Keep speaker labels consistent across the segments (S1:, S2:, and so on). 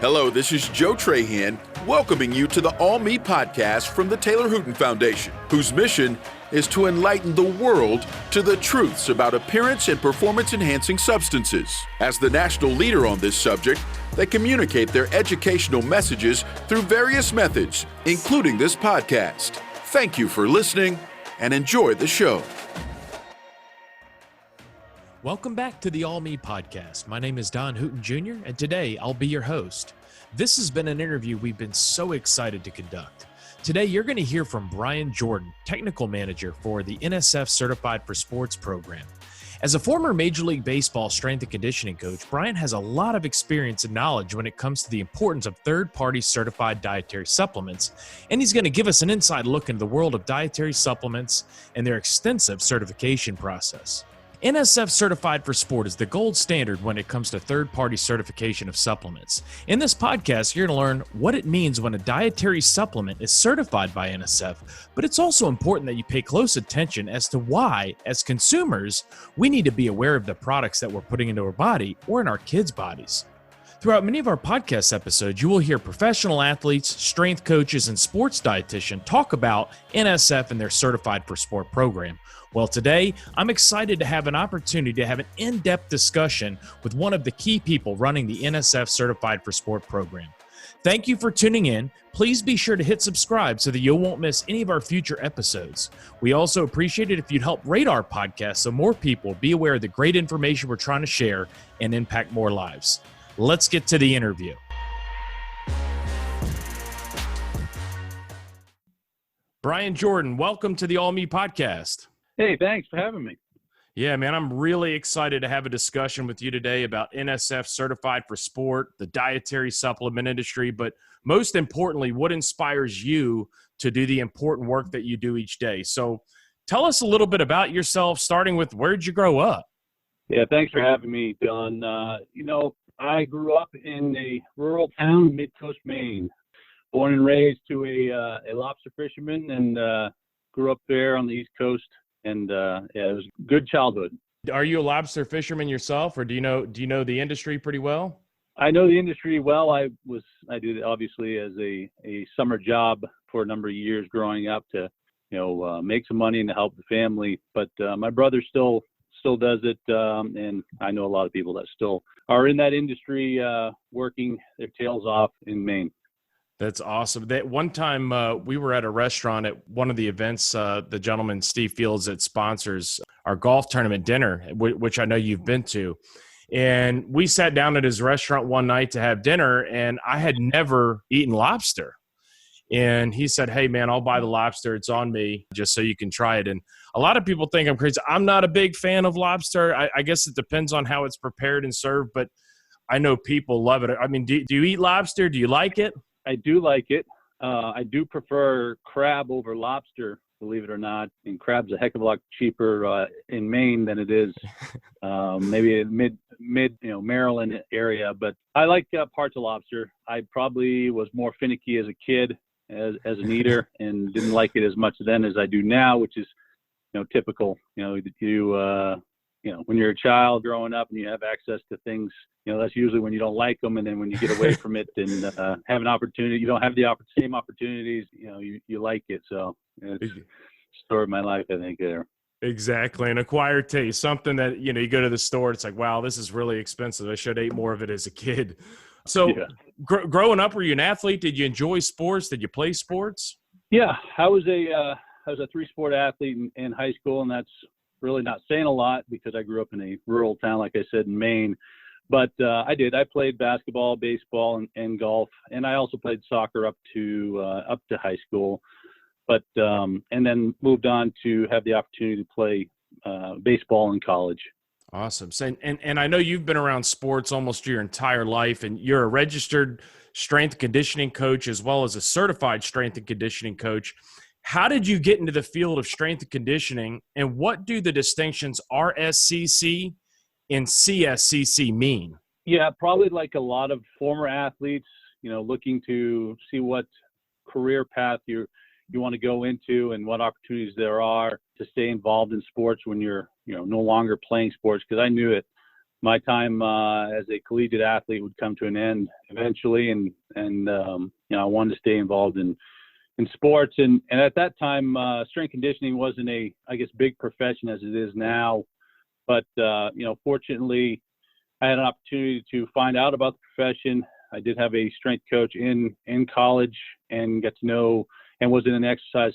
S1: Hello, this is Joe Trahan, welcoming you to the All Me podcast from the Taylor Hooten Foundation, whose mission is to enlighten the world to the truths about appearance and performance-enhancing substances. As the national leader on this subject, they communicate their educational messages through various methods, including this podcast. Thank you for listening and enjoy the show.
S2: Welcome back to the All Me podcast. My name is Don Hooten Jr., and today I'll be your host. This has been an interview we've been so excited to conduct. Today, you're going to hear from Brian Jordan, Technical Manager for the NSF Certified for Sports program. As a former Major League Baseball strength and conditioning coach, Brian has a lot of experience and knowledge when it comes to the importance of third-party certified dietary supplements, and he's going to give us an inside look into the world of dietary supplements and their extensive certification process. NSF Certified for Sport is the gold standard when it comes to third-party certification of supplements. In this podcast, you're going to learn what it means when a dietary supplement is certified by NSF, but it's also important that you pay close attention as to why, as consumers, we need to be aware of the products that we're putting into our body or in our kids' bodies. Throughout many of our podcast episodes, you will hear professional athletes, strength coaches, and sports dietitians talk about NSF and their Certified for Sport program. Well, today, I'm excited to have an opportunity to have an in-depth discussion with one of the key people running the NSF Certified for Sport program. Thank you for tuning in. Please be sure to hit subscribe so that you won't miss any of our future episodes. We also appreciate it if you'd help rate our podcast so more people be aware of the great information we're trying to share and impact more lives. Let's get to the interview. Brian Jordan, welcome to the All Me podcast.
S3: Hey, thanks for having me.
S2: Yeah, man, I'm really excited to have a discussion with you today about NSF Certified for Sport, the dietary supplement industry, but most importantly, what inspires you to do the important work that you do each day. So tell us a little bit about yourself, starting with where'd you grow up?
S3: Yeah, thanks for having me, Don. I grew up in a rural town, mid-coast Maine, born and raised to a lobster fisherman, and grew up there on the East Coast. And it was a good childhood.
S2: Are you a lobster fisherman yourself, or do you know the industry pretty well? I
S3: know the industry well. I did it obviously as a summer job for a number of years growing up to make some money and to help the family. But my brother still does it, and I know a lot of people that still are in that industry working their tails off in Maine.
S2: That's awesome. That one time we were at a restaurant at one of the events, the gentleman, Steve Fields, that sponsors our golf tournament dinner, which I know you've been to. And we sat down at his restaurant one night to have dinner, and I had never eaten lobster. And he said, "Hey, man, I'll buy the lobster. It's on me just so you can try it." And a lot of people think I'm crazy. I'm not a big fan of lobster. I guess it depends on how it's prepared and served, but I know people love it. I mean, do you eat lobster? Do you like it?
S3: I do like it. I do prefer crab over lobster, believe it or not. And crab's a heck of a lot cheaper in Maine than it is maybe mid Maryland area. But I like parts of lobster. I probably was more finicky as a kid, as an eater, and didn't like it as much then as I do now, which is typical. When you're a child growing up and you have access to things, that's usually when you don't like them. And then when you get away from it and have an opportunity, you don't have the same opportunities, you like it. So it's the story of my life, I think, there.
S2: Exactly. An acquired taste, something that, you go to the store, it's like, wow, this is really expensive. I should have ate more of it as a kid. So yeah. Growing up, were you an athlete? Did you enjoy sports? Did you play sports?
S3: Yeah, I was a 3-sport athlete in high school, and that's really not saying a lot because I grew up in a rural town, like I said, in Maine. But I did. I played basketball, baseball, and golf, and I also played soccer up to high school. But and then moved on to have the opportunity to play baseball in college.
S2: Awesome. So, and I know you've been around sports almost your entire life, and you're a registered strength and conditioning coach as well as a certified strength and conditioning coach. How did you get into the field of strength and conditioning, and what do the distinctions RSCC and CSCC mean?
S3: Yeah, probably like a lot of former athletes, looking to see what career path you want to go into and what opportunities there are to stay involved in sports when you're, no longer playing sports. Because I knew it my time as a collegiate athlete would come to an end eventually, and I wanted to stay involved in sports, and at that time, strength conditioning wasn't a, I guess, big profession as it is now, but fortunately, I had an opportunity to find out about the profession. I did have a strength coach in college and got to know, and was in an exercise,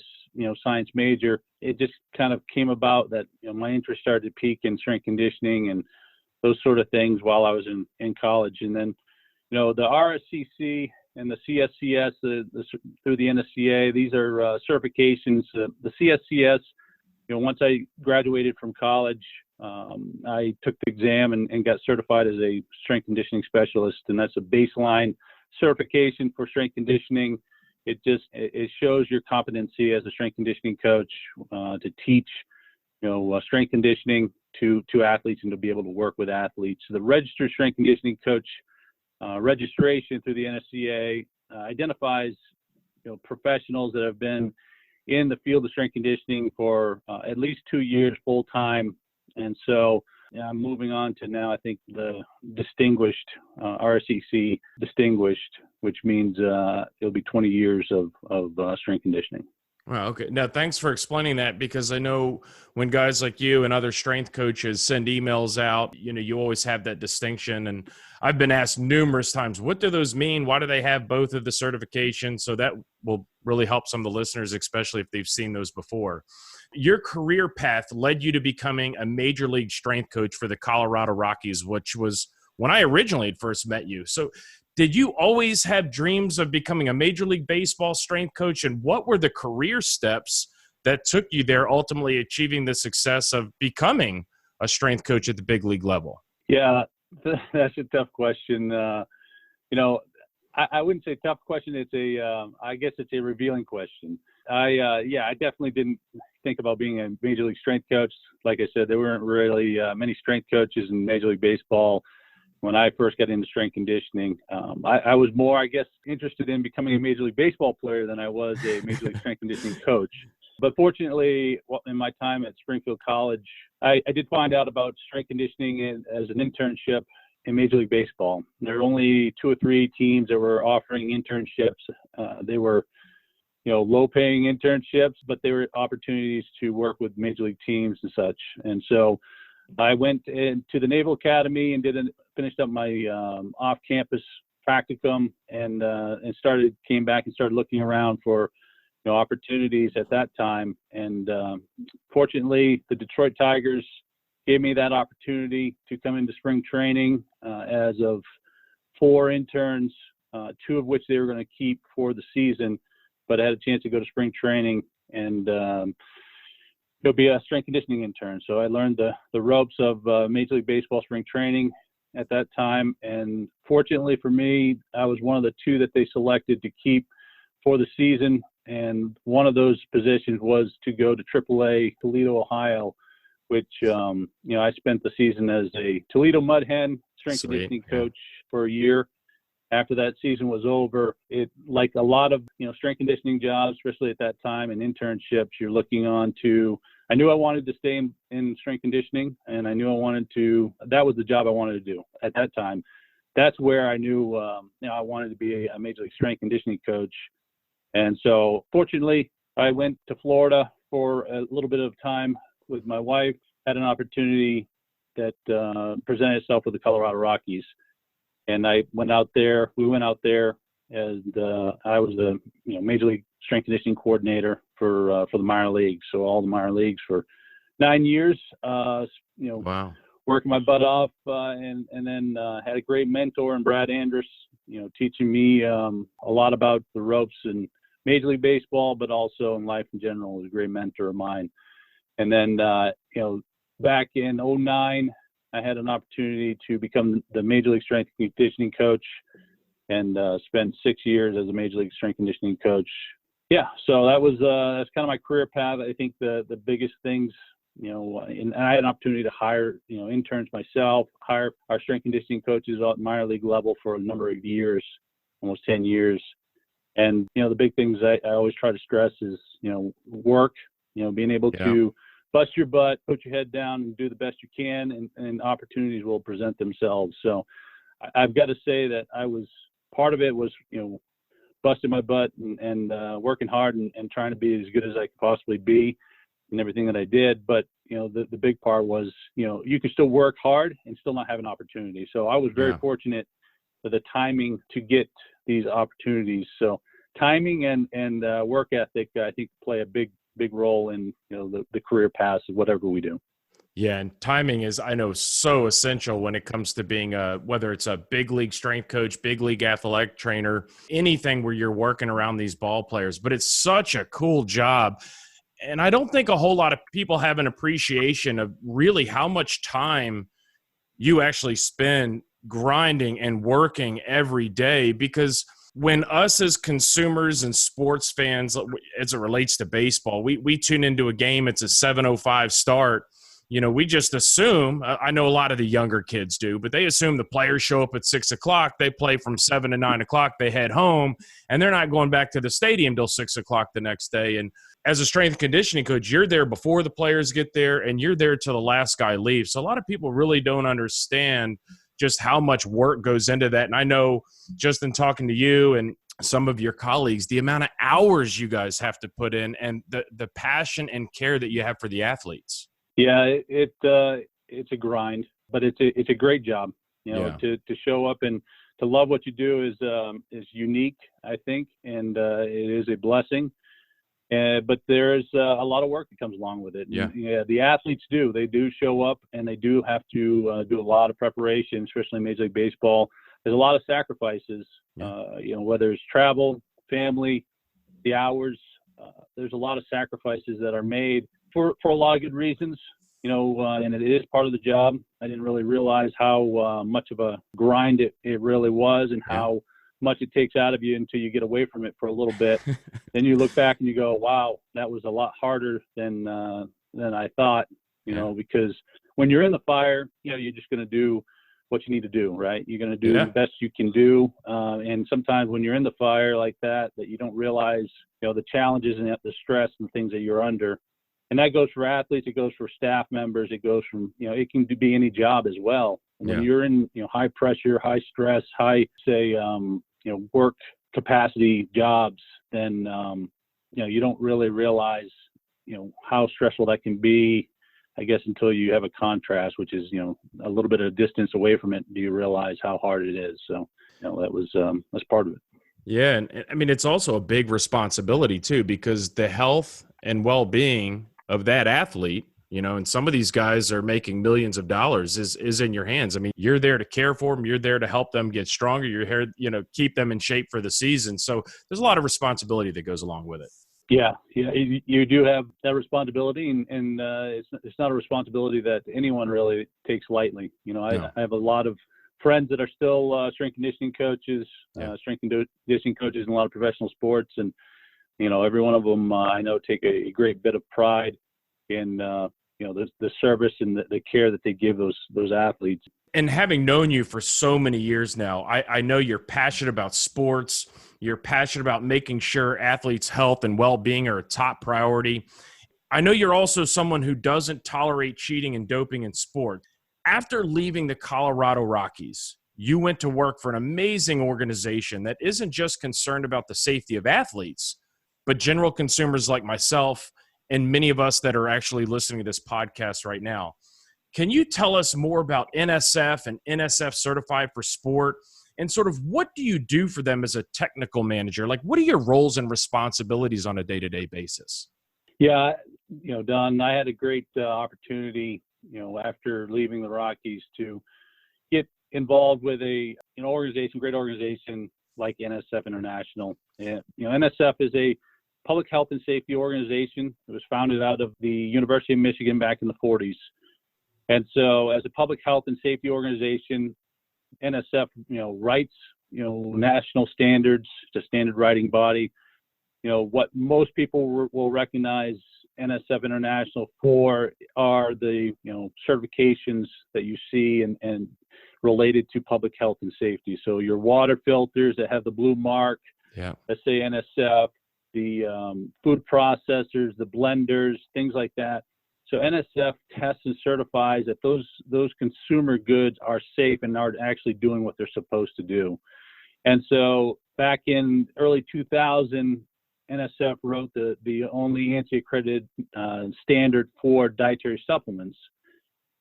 S3: science major. It just kind of came about that, my interest started to peak in strength conditioning and those sort of things while I was in college. And then, the RSCC and the CSCS through the NSCA, these are certifications. The CSCS, once I graduated from college, I took the exam and got certified as a strength conditioning specialist, and that's a baseline certification for strength conditioning. It shows your competency as a strength conditioning coach to teach, strength conditioning to athletes and to be able to work with athletes. So the registered strength conditioning coach registration through the NSCA identifies, professionals that have been in the field of strength conditioning for at least 2 years full time. And so I'm moving on to now, I think, the distinguished, RSCC distinguished, which means it'll be 20 years of strength conditioning.
S2: Well, okay. Now, thanks for explaining that, because I know when guys like you and other strength coaches send emails out, you always have that distinction. And I've been asked numerous times, what do those mean? Why do they have both of the certifications? So that will really help some of the listeners, especially if they've seen those before. Your career path led you to becoming a major league strength coach for the Colorado Rockies, which was when I originally had first met you. So did you always have dreams of becoming a Major League Baseball strength coach? And what were the career steps that took you there, ultimately achieving the success of becoming a strength coach at the big league level?
S3: Yeah, that's a tough question. I wouldn't say tough question. I guess it's a revealing question. I definitely didn't think about being a Major League strength coach. Like I said, there weren't really many strength coaches in Major League Baseball when I first got into strength conditioning. I was more, I guess, interested in becoming a Major League Baseball player than I was a Major League strength conditioning coach. But fortunately, in my time at Springfield College, I did find out about strength conditioning as an internship in Major League Baseball. There were only 2 or 3 teams that were offering internships. They were low-paying internships, but they were opportunities to work with Major League teams and such. And so I went into the Naval Academy and finished up my off-campus practicum and came back and started looking around for opportunities at that time. And fortunately, the Detroit Tigers gave me that opportunity to come into spring training as of 4 interns, 2 of which they were going to keep for the season. But I had a chance to go to spring training and be a strength conditioning intern. So I learned the ropes of Major League Baseball spring training at that time. And fortunately for me, I was one of the 2 that they selected to keep for the season. And one of those positions was to go to AAA Toledo, Ohio, which, I spent the season as a Toledo Mud Hen strength conditioning coach for a year. After that season was over, it, like a lot of, strength conditioning jobs, especially at that time, and internships, you're looking on to, I knew I wanted to stay in strength conditioning, and I knew that was the job I wanted to do at that time. That's where I knew, I wanted to be a Major League strength conditioning coach. And so fortunately, I went to Florida for a little bit of time with my wife, had an opportunity that presented itself with the Colorado Rockies. And we went out there, and I was the Major League strength conditioning coordinator for the minor leagues. So all the minor leagues for 9 years,
S2: Wow.
S3: Working my butt off, and then had a great mentor in Brad Andrus, teaching me a lot about the ropes in Major League Baseball, but also in life in general. Was a great mentor of mine. And then, back in 2009, I had an opportunity to become the Major League strength conditioning coach and spent 6 years as a Major League strength conditioning coach. Yeah, so that's kind of my career path. I think the biggest things, and I had an opportunity to hire, interns myself, hire our strength conditioning coaches at minor league level for a number of years, almost 10 years. And, the big things I always try to stress is, work, being able to bust your butt, put your head down, and do the best you can, and opportunities will present themselves. So I've got to say that part of it was, busting my butt and working hard and trying to be as good as I could possibly be in everything that I did. But, the big part was, you can still work hard and still not have an opportunity. So I was very fortunate for the timing to get these opportunities. So timing and work ethic, I think, play a big role in, the career paths of whatever we do.
S2: Yeah, and timing is, I know, so essential when it comes to being whether it's a big league strength coach, big league athletic trainer, anything where you're working around these ball players. But it's such a cool job. And I don't think a whole lot of people have an appreciation of really how much time you actually spend grinding and working every day. Because when us as consumers and sports fans, as it relates to baseball, we tune into a game, it's a 7:05 start. We just assume, I know a lot of the younger kids do, but they assume the players show up at 6 o'clock, they play from 7 to 9 o'clock, they head home, and they're not going back to the stadium till 6 o'clock the next day. And as a strength and conditioning coach, you're there before the players get there, and you're there till the last guy leaves. So a lot of people really don't understand just how much work goes into that. And I know just in talking to you and some of your colleagues, the amount of hours you guys have to put in and the passion and care that you have for the athletes.
S3: Yeah, it's a grind, but it's a great job. To show up and to love what you do is unique, I think, and it is a blessing. But there's a lot of work that comes along with it.
S2: Yeah.
S3: The athletes they do show up, and they do have to do a lot of preparation, especially in Major League Baseball. There's a lot of sacrifices. Whether it's travel, family, the hours. There's a lot of sacrifices that are made for a lot of good reasons, and it is part of the job. I didn't really realize how much of a grind it really was, and how much it takes out of you until you get away from it for a little bit. Then you look back and you go, wow, that was a lot harder than I thought, because when you're in the fire, you're just going to do what you need to do, right? You're going to do the best you can do. And sometimes when you're in the fire like that you don't realize, the challenges and the stress and things that you're under. And that goes for athletes, it goes for staff members, it goes from, it can be any job as well. When you're in, high pressure, high stress, high, say, work capacity jobs, then, you don't really realize, how stressful that can be, I guess, until you have a contrast, which is, a little bit of distance away from it. Do you realize how hard it is? So, that's part of it.
S2: Yeah. And I mean, it's also a big responsibility too, because the health and well-being of that athlete, and some of these guys are making millions of dollars is in your hands. I mean, you're there to care for them. You're there to help them get stronger. You're here, keep them in shape for the season. So there's a lot of responsibility that goes along with it.
S3: Yeah. You do have that responsibility, and it's not a responsibility that anyone really takes lightly. I have a lot of friends that are still strength conditioning coaches, strength conditioning coaches in a lot of professional sports, and every one of them I know take a great bit of pride in the service and the care that they give those athletes.
S2: And having known you for so many years now, I know you're passionate about sports. You're passionate about making sure athletes' health and well-being are a top priority. I know you're also someone who doesn't tolerate cheating and doping in sport. After leaving the Colorado Rockies, you went to work for an amazing organization that isn't just concerned about the safety of athletes, but general consumers like myself and many of us that are actually listening to this podcast right now. Can you tell us more about NSF and NSF Certified for Sport, and sort of what do you do for them as a technical manager? Like, what are your roles and responsibilities on a day-to-day basis?
S3: Yeah, Don, I had a great opportunity, after leaving the Rockies to get involved with great organization like NSF International. And, NSF is a public health and safety organization. It was founded out of the University of Michigan back in the 40s. And so as a public health and safety organization, NSF, writes, national standards. It's a standard writing body. What most people will recognize NSF International for are the, certifications that you see and related to public health and safety. So your water filters that have the blue mark, let's say NSF, the food processors, the blenders, things like that. So NSF tests and certifies that those consumer goods are safe and are actually doing what they're supposed to do. And so back in early 2000, NSF wrote the only ANSI-accredited standard for dietary supplements.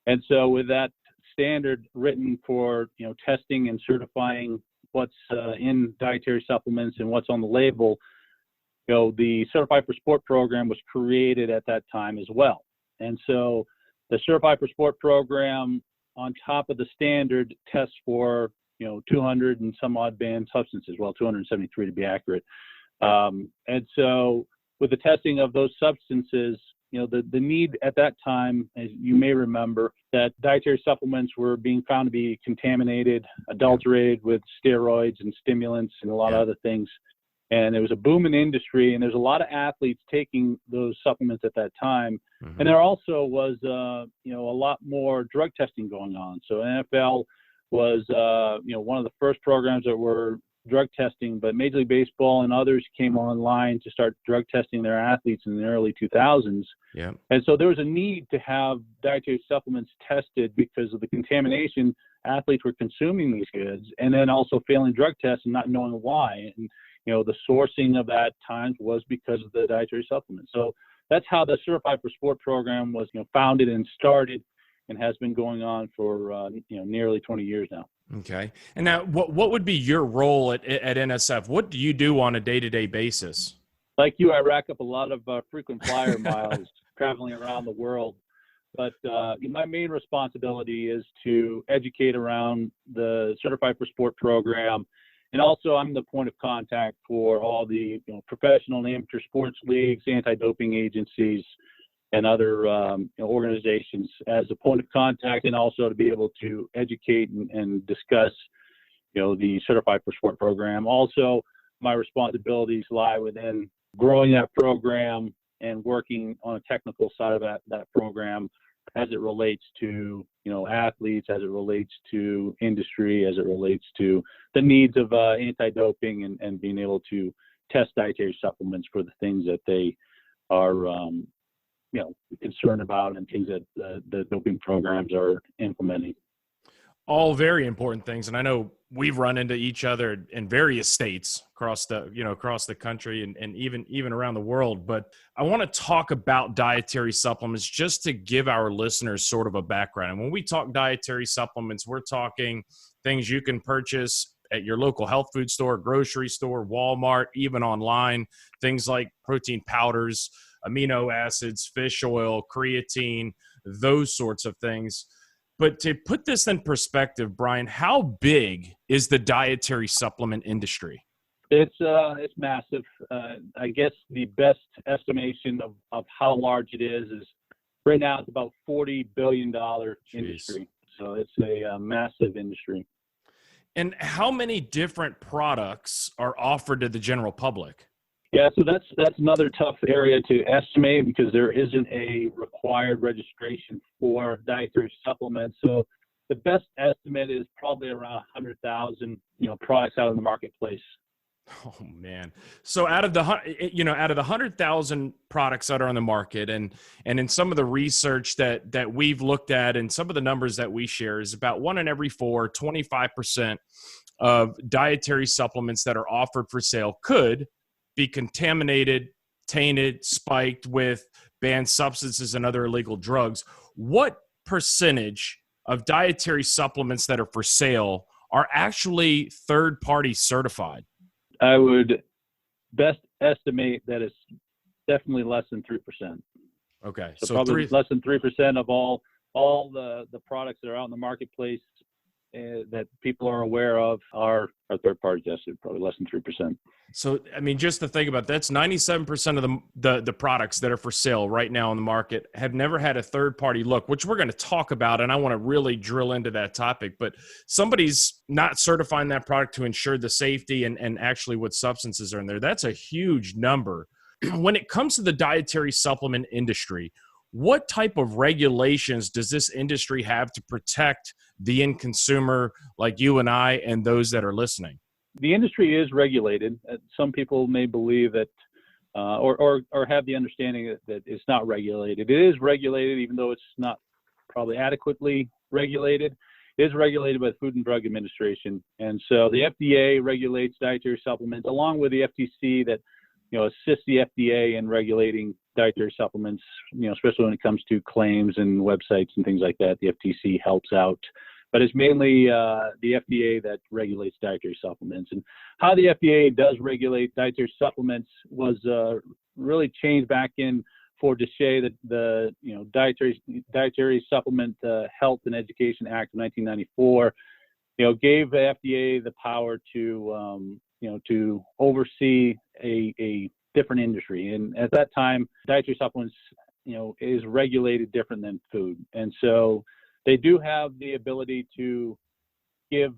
S3: And so with that standard written for testing and certifying what's in dietary supplements and what's on the label, the Certified for Sport program was created at that time as well. And so the Certified for Sport program, on top of the standard, tests for 200 and some odd banned substances, 273 to be accurate. And so with the testing of those substances, the need at that time, as you may remember, that dietary supplements were being found to be contaminated, adulterated with steroids and stimulants and a lot of other things. And there was a boom in the industry, and there's a lot of athletes taking those supplements at that time. Mm-hmm. And there also was, a lot more drug testing going on. So NFL was, one of the first programs that were drug testing, but Major League Baseball and others came online to start drug testing their athletes in the early 2000s. Yeah. And so there was a need to have dietary supplements tested because of the contamination. Athletes were consuming these goods and then also failing drug tests and not knowing why. And, the sourcing of that times was because of the dietary supplements. So that's how the Certified for Sport program was, founded and started, and has been going on for, nearly 20 years now.
S2: Okay. And now what would be your role at NSF? What do you do on a day-to-day basis?
S3: Like you, I rack up a lot of frequent flyer miles traveling around the world. But my main responsibility is to educate around the Certified for Sport program. And also I'm the point of contact for all the professional and amateur sports leagues, anti-doping agencies, and other organizations as a point of contact, and also to be able to educate and discuss, the Certified for Sport program. Also, my responsibilities lie within growing that program and working on a technical side of that program as it relates to, athletes, as it relates to industry, as it relates to the needs of anti-doping and being able to test dietary supplements for the things that they are, concerned about and things that the doping programs are implementing.
S2: All very important things. And I know we've run into each other in various states across the country and even around the world. But I want to talk about dietary supplements just to give our listeners sort of a background. And when we talk dietary supplements, we're talking things you can purchase at your local health food store, grocery store, Walmart, even online, things like protein powders, amino acids, fish oil, creatine, those sorts of things. But to put this in perspective, Brian, how big is the dietary supplement industry?
S3: It's massive. I guess the best estimation of how large it is right now it's about $40 billion industry. So it's a massive industry.
S2: And how many different products are offered to the general public?
S3: Yeah, so that's another tough area to estimate because there isn't a required registration for dietary supplements. So the best estimate is probably around 100,000, products out in the marketplace.
S2: Oh man! So out of the 100,000 products that are on the market, and in some of the research that we've looked at, and some of the numbers that we share is about 1 in every 4, 25% of dietary supplements that are offered for sale could be contaminated, tainted, spiked with banned substances and other illegal drugs. What percentage of dietary supplements that are for sale are actually third-party certified?
S3: I would best estimate that it's definitely less than 3%.
S2: Okay.
S3: So probably less than 3% of all the products that are out in the marketplace that people are aware of are third-party tested, probably less than 3%.
S2: So, I mean, just to think about that's 97% of the products that are for sale right now on the market have never had a third-party look, which we're going to talk about, and I want to really drill into that topic. But somebody's not certifying that product to ensure the safety and actually what substances are in there. That's a huge number. When it comes to the dietary supplement industry, what type of regulations does this industry have to protect the end consumer like you and I and those that are listening?
S3: The industry is regulated. Some people may believe that or have the understanding that it's not regulated. It is regulated, even though it's not probably adequately regulated. It is regulated by the Food and Drug Administration. And so the FDA regulates dietary supplements along with the FTC that, assists the FDA in regulating dietary supplements, especially when it comes to claims and websites and things like that. The FTC helps out. But it's mainly the FDA that regulates dietary supplements. And how the FDA does regulate dietary supplements was really changed back in for DSHEA, the Dietary Supplement Health and Education Act of 1994, gave the FDA the power to oversee a different industry. And at that time, dietary supplements, is regulated different than food. And so they do have the ability to give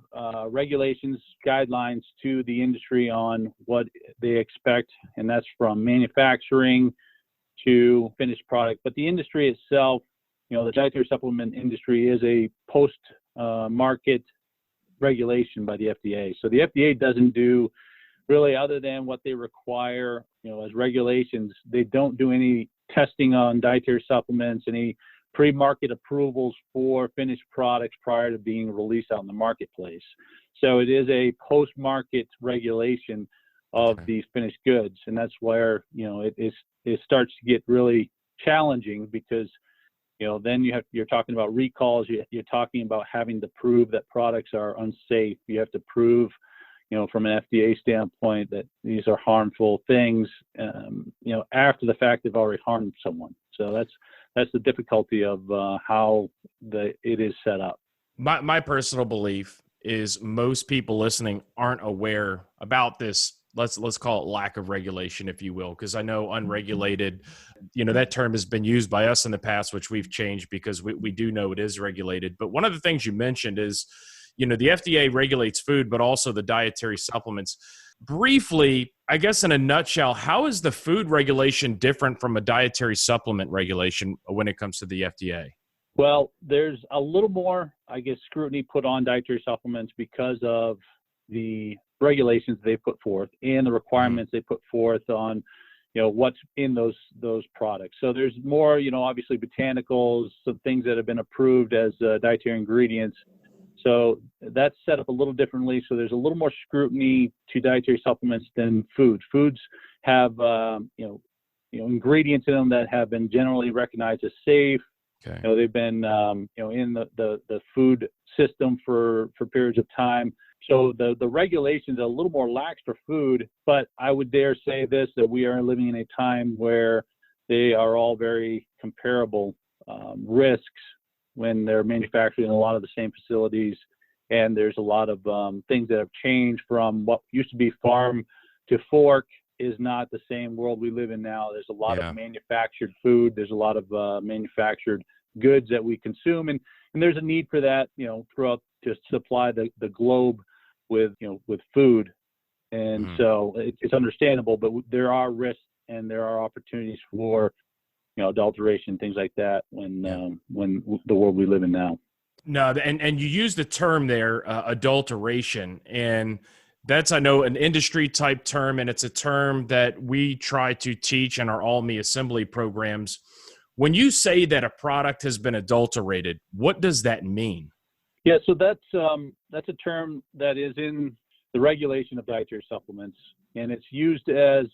S3: regulations, guidelines to the industry on what they expect, and that's from manufacturing to finished product. But the industry itself, the dietary supplement industry is a post-market regulation by the FDA. So the FDA doesn't do really, other than what they require, as regulations. They don't do any testing on dietary supplements, any pre-market approvals for finished products prior to being released out in the marketplace. So it is a post-market regulation of these finished goods, and that's where it starts to get really challenging, because then you're talking about recalls. You're talking about having to prove that products are unsafe. You have to prove, from an FDA standpoint, that these are harmful things, after the fact they've already harmed someone. So that's the difficulty of how it is set up.
S4: My personal belief is most people listening aren't aware about this. Let's call it lack of regulation, if you will, because I know unregulated, that term has been used by us in the past, which we've changed because we do know it is regulated. But one of the things you mentioned is, the FDA regulates food, but also the dietary supplements. Briefly, I guess in a nutshell, how is the food regulation different from a dietary supplement regulation when it comes to the FDA?
S3: Well, there's a little more, scrutiny put on dietary supplements because of the regulations they put forth and the requirements they put forth on, what's in those products. So there's more, obviously botanicals, some things that have been approved as dietary ingredients. So that's set up a little differently. So there's a little more scrutiny to dietary supplements than food. Foods have, ingredients in them that have been generally recognized as safe. Okay. They've been, in the food system for periods of time. So the regulations are a little more lax for food, but I would dare say this, that we are living in a time where they are all very comparable risks when they're manufactured in a lot of the same facilities. And there's a lot of things that have changed from what used to be farm to fork is not the same world we live in now. There's a lot of manufactured food. There's a lot of manufactured goods that we consume. And there's a need for that, throughout to supply the globe with food. And so it's understandable, but there are risks and there are opportunities for, adulteration, things like that when the world we live in now.
S4: No, and you use the term there, adulteration, and that's, I know, an industry type term, and it's a term that we try to teach in our All-Me assembly programs. When you say that a product has been adulterated, what does that mean?
S3: Yeah, so that's a term that is in the regulation of dietary supplements, and it's used to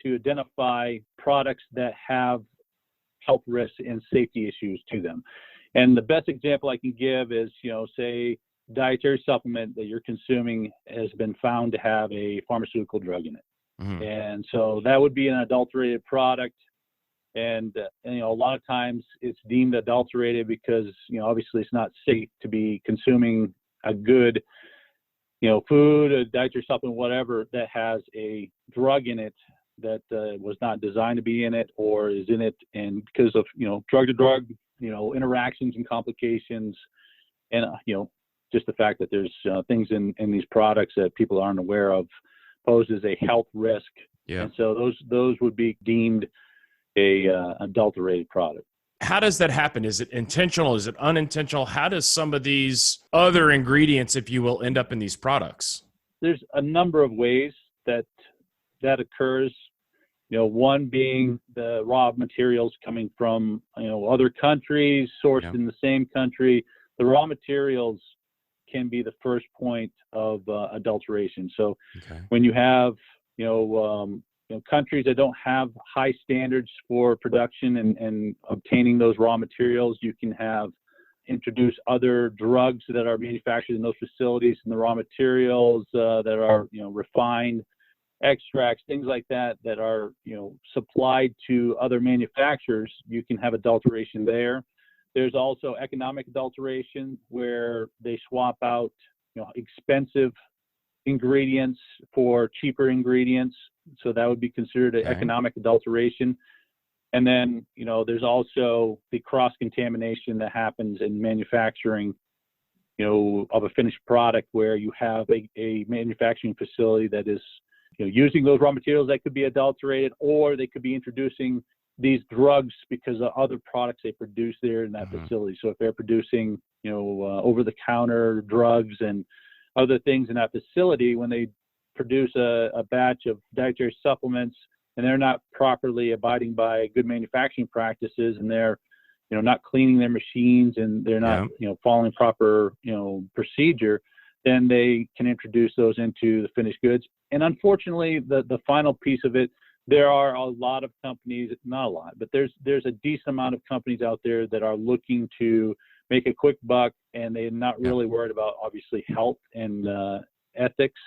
S3: identify products that have health risks and safety issues to them. And the best example I can give is, say dietary supplement that you're consuming has been found to have a pharmaceutical drug in it. And so that would be an adulterated product. And, a lot of times it's deemed adulterated because, obviously it's not safe to be consuming a good, food, a dietary supplement, whatever, that has a drug in it that was not designed to be in it or is in it. And because of, drug to drug, interactions and complications, and, just the fact that there's things in these products that people aren't aware of poses a health risk. Yeah. And so those would be deemed a adulterated product.
S4: How does that happen? Is it intentional? Is it unintentional? How does some of these other ingredients, if you will, end up in these products?
S3: There's a number of ways that occurs. One being the raw materials coming from, other countries, sourced in the same country. The raw materials can be the first point of adulteration. So when you have, countries that don't have high standards for production and obtaining those raw materials, you can have introduce other drugs that are manufactured in those facilities and the raw materials that are, refined extracts, things like that are, supplied to other manufacturers. You can have adulteration there. There's also economic adulteration, where they swap out, expensive ingredients for cheaper ingredients. So that would be considered an economic adulteration. And then, there's also the cross-contamination that happens in manufacturing, of a finished product, where you have a manufacturing facility that is, using those raw materials that could be adulterated, or they could be introducing these drugs because of other products they produce there in that facility. So if they're producing, over-the-counter drugs and other things in that facility, when they produce a batch of dietary supplements and they're not properly abiding by good manufacturing practices, and they're, not cleaning their machines, and they're not, following proper, procedure, then they can introduce those into the finished goods. And unfortunately, the final piece of it, there are a lot of companies, not a lot, but there's a decent amount of companies out there that are looking to make a quick buck, and they're not really worried about, obviously, health and ethics.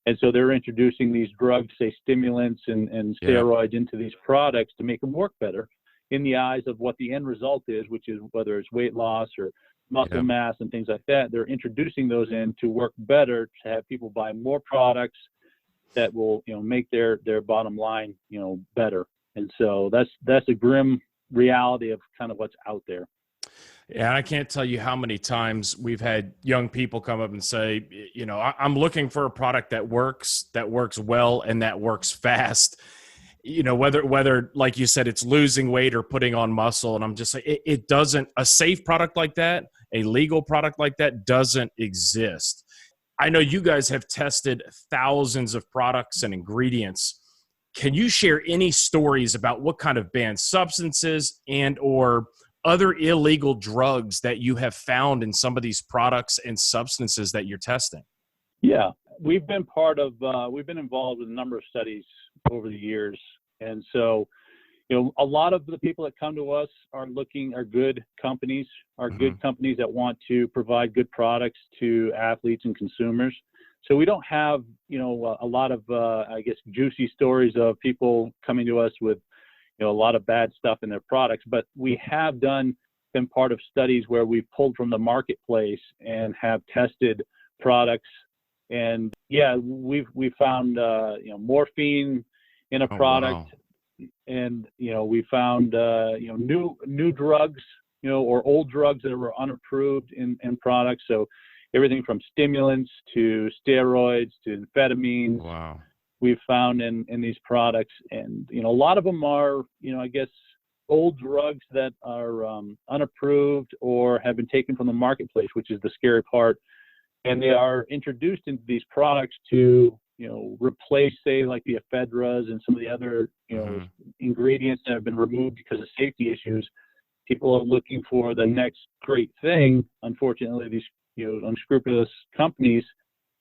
S3: And so they're introducing these drugs, say stimulants and steroids, into these products to make them work better in the eyes of what the end result is, which is whether it's weight loss or muscle mass and things like that. They're introducing those in to work better, to have people buy more products that will, make their bottom line, better. And so that's a grim reality of kind of what's out there.
S4: Yeah, I can't tell you how many times we've had young people come up and say, I'm looking for a product that works well, and that works fast. Whether like you said, it's losing weight or putting on muscle. And I'm just like, it doesn't, a safe product like that, a legal product like that doesn't exist. I know you guys have tested thousands of products and ingredients. Can you share any stories about what kind of banned substances and or other illegal drugs that you have found in some of these products and substances that you're testing?
S3: Yeah, we've been we've been involved with a number of studies over the years. And so, a lot of the people that come to us are good companies, good companies that want to provide good products to athletes and consumers. So we don't have, a lot of, juicy stories of people coming to us with, a lot of bad stuff in their products, but we have been part of studies where we've pulled from the marketplace and have tested products. And we've found, morphine in a product. Wow. And, we found, new drugs, or old drugs that were unapproved in products. So everything from stimulants to steroids to amphetamines.
S4: Wow.
S3: We've found in these products. And, a lot of them are, old drugs that are unapproved or have been taken from the marketplace, which is the scary part. And they are introduced into these products to, replace, say, like the ephedras and some of the other, ingredients that have been removed because of safety issues. People are looking for the next great thing. Unfortunately, these, unscrupulous companies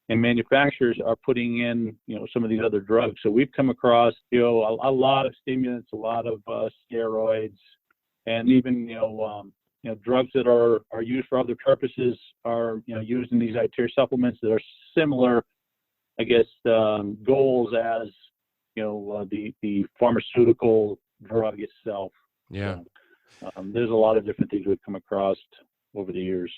S3: and manufacturers are putting in, some of these other drugs. So we've come across, a lot of stimulants, a lot of steroids, and even, drugs that are used for other purposes are, used in these dietary supplements that are similar, goals as, the pharmaceutical drug itself.
S4: Yeah.
S3: So, there's a lot of different things we've come across over the years.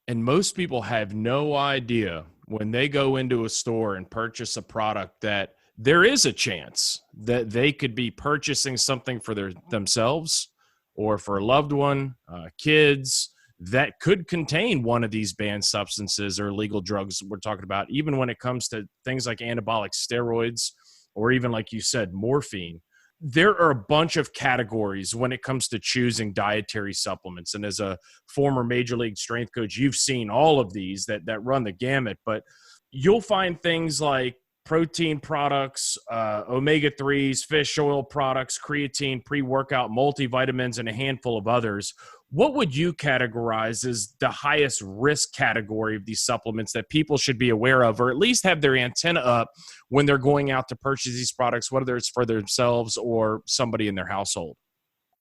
S4: And most people have no idea when they go into a store and purchase a product that there is a chance that they could be purchasing something for themselves or for a loved one, kids, that could contain one of these banned substances or illegal drugs we're talking about, even when it comes to things like anabolic steroids or even, like you said, morphine. There are a bunch of categories when it comes to choosing dietary supplements. And as a former major league strength coach, you've seen all of these that run the gamut, but you'll find things like protein products, omega-3s, fish oil products, creatine, pre-workout, multivitamins, and a handful of others. What would you categorize as the highest risk category of these supplements that people should be aware of, or at least have their antenna up when they're going out to purchase these products, whether it's for themselves or somebody in their household?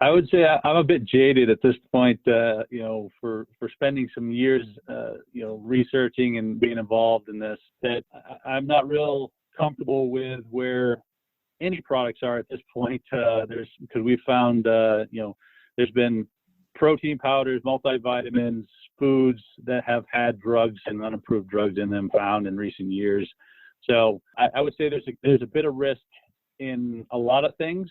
S3: I would say I'm a bit jaded at this point, for spending some years, researching and being involved in this, that I'm not real comfortable with where any products are at this point. Because we've found, there's been protein powders, multivitamins, foods that have had drugs and unapproved drugs in them found in recent years. So I would say there's a bit of risk in a lot of things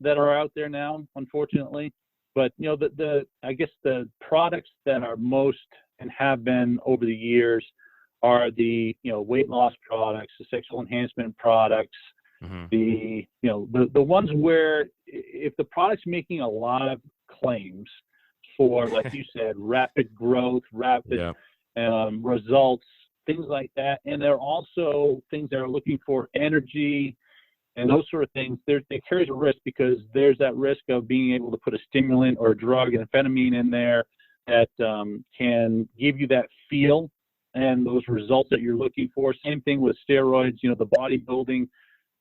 S3: that are out there now, unfortunately. But I guess the products that are most and have been over the years are the weight loss products, the sexual enhancement products, the ones where if the product's making a lot of claims for, like you said, rapid growth, rapid results, things like that, and they're also things that are looking for energy and those sort of things, it carries a risk, because there's that risk of being able to put a stimulant or a drug, an amphetamine in there that can give you that feel and those results that you're looking for. Same thing with steroids, the bodybuilding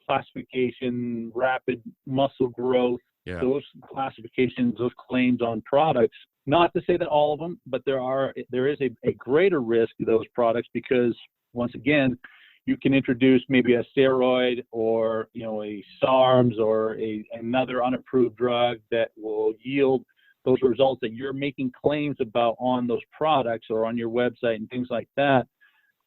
S3: classification, rapid muscle growth, those classifications, those claims on products. Not to say that all of them, but there is a greater risk to those products, because once again, you can introduce maybe a steroid or a SARMs or another unapproved drug that will yield those results that you're making claims about on those products or on your website and things like that.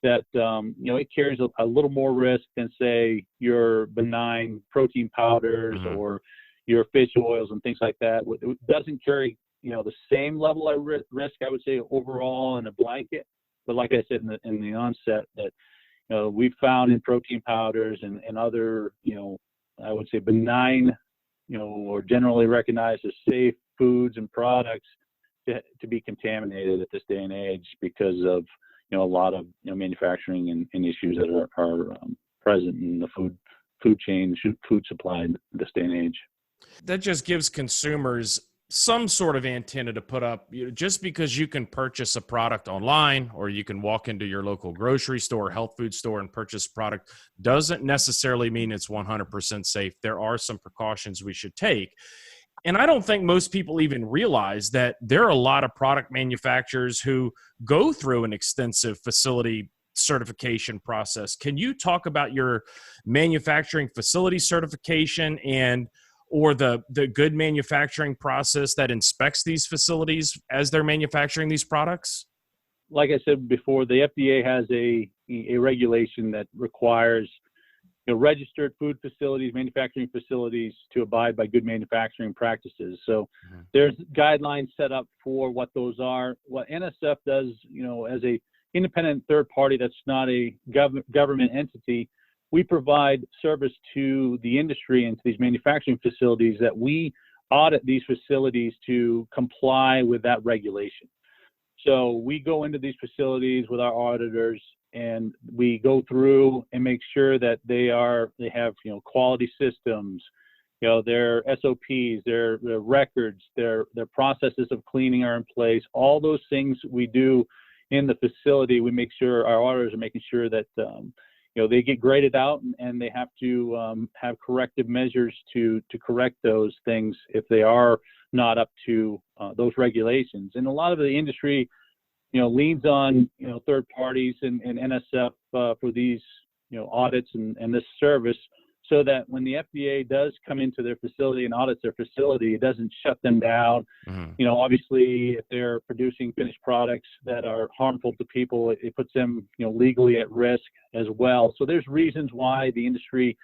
S3: It carries a little more risk than, say, your benign protein powders or your fish oils and things like that. It doesn't carry the same level of risk, I would say, overall in a blanket. But like I said in the onset, that we've found in protein powders and other, I would say benign, or generally recognized as safe foods and products to be contaminated at this day and age because of, a lot of manufacturing and issues that are present in the food chain, food supply in this day and age.
S4: That just gives consumers some sort of antenna to put up. Just because you can purchase a product online, or you can walk into your local grocery store, health food store, and purchase a product, doesn't necessarily mean it's 100% safe. There are some precautions we should take. And I don't think most people even realize that there are a lot of product manufacturers who go through an extensive facility certification process. Can you talk about your manufacturing facility certification or the good manufacturing process that inspects these facilities as they're manufacturing these products?
S3: Like I said before, the FDA has a regulation that requires registered food facilities, manufacturing facilities to abide by good manufacturing practices. So there's guidelines set up for what those are. What NSF does, as a independent third party that's not a government entity, we provide service to the industry and to these manufacturing facilities that we audit these facilities to comply with that regulation. So we go into these facilities with our auditors, and we go through and make sure that they have quality systems, their SOPs, their records, their processes of cleaning are in place. All those things we do in the facility, we make sure our auditors are making sure that they get graded out, and they have to have corrective measures to correct those things if they are not up to those regulations. And a lot of the industry leans on third parties and NSF for these audits and this service, so that when the FDA does come into their facility and audits their facility, it doesn't shut them down. Obviously, if they're producing finished products that are harmful to people, it puts them legally at risk as well. So there's reasons why the industry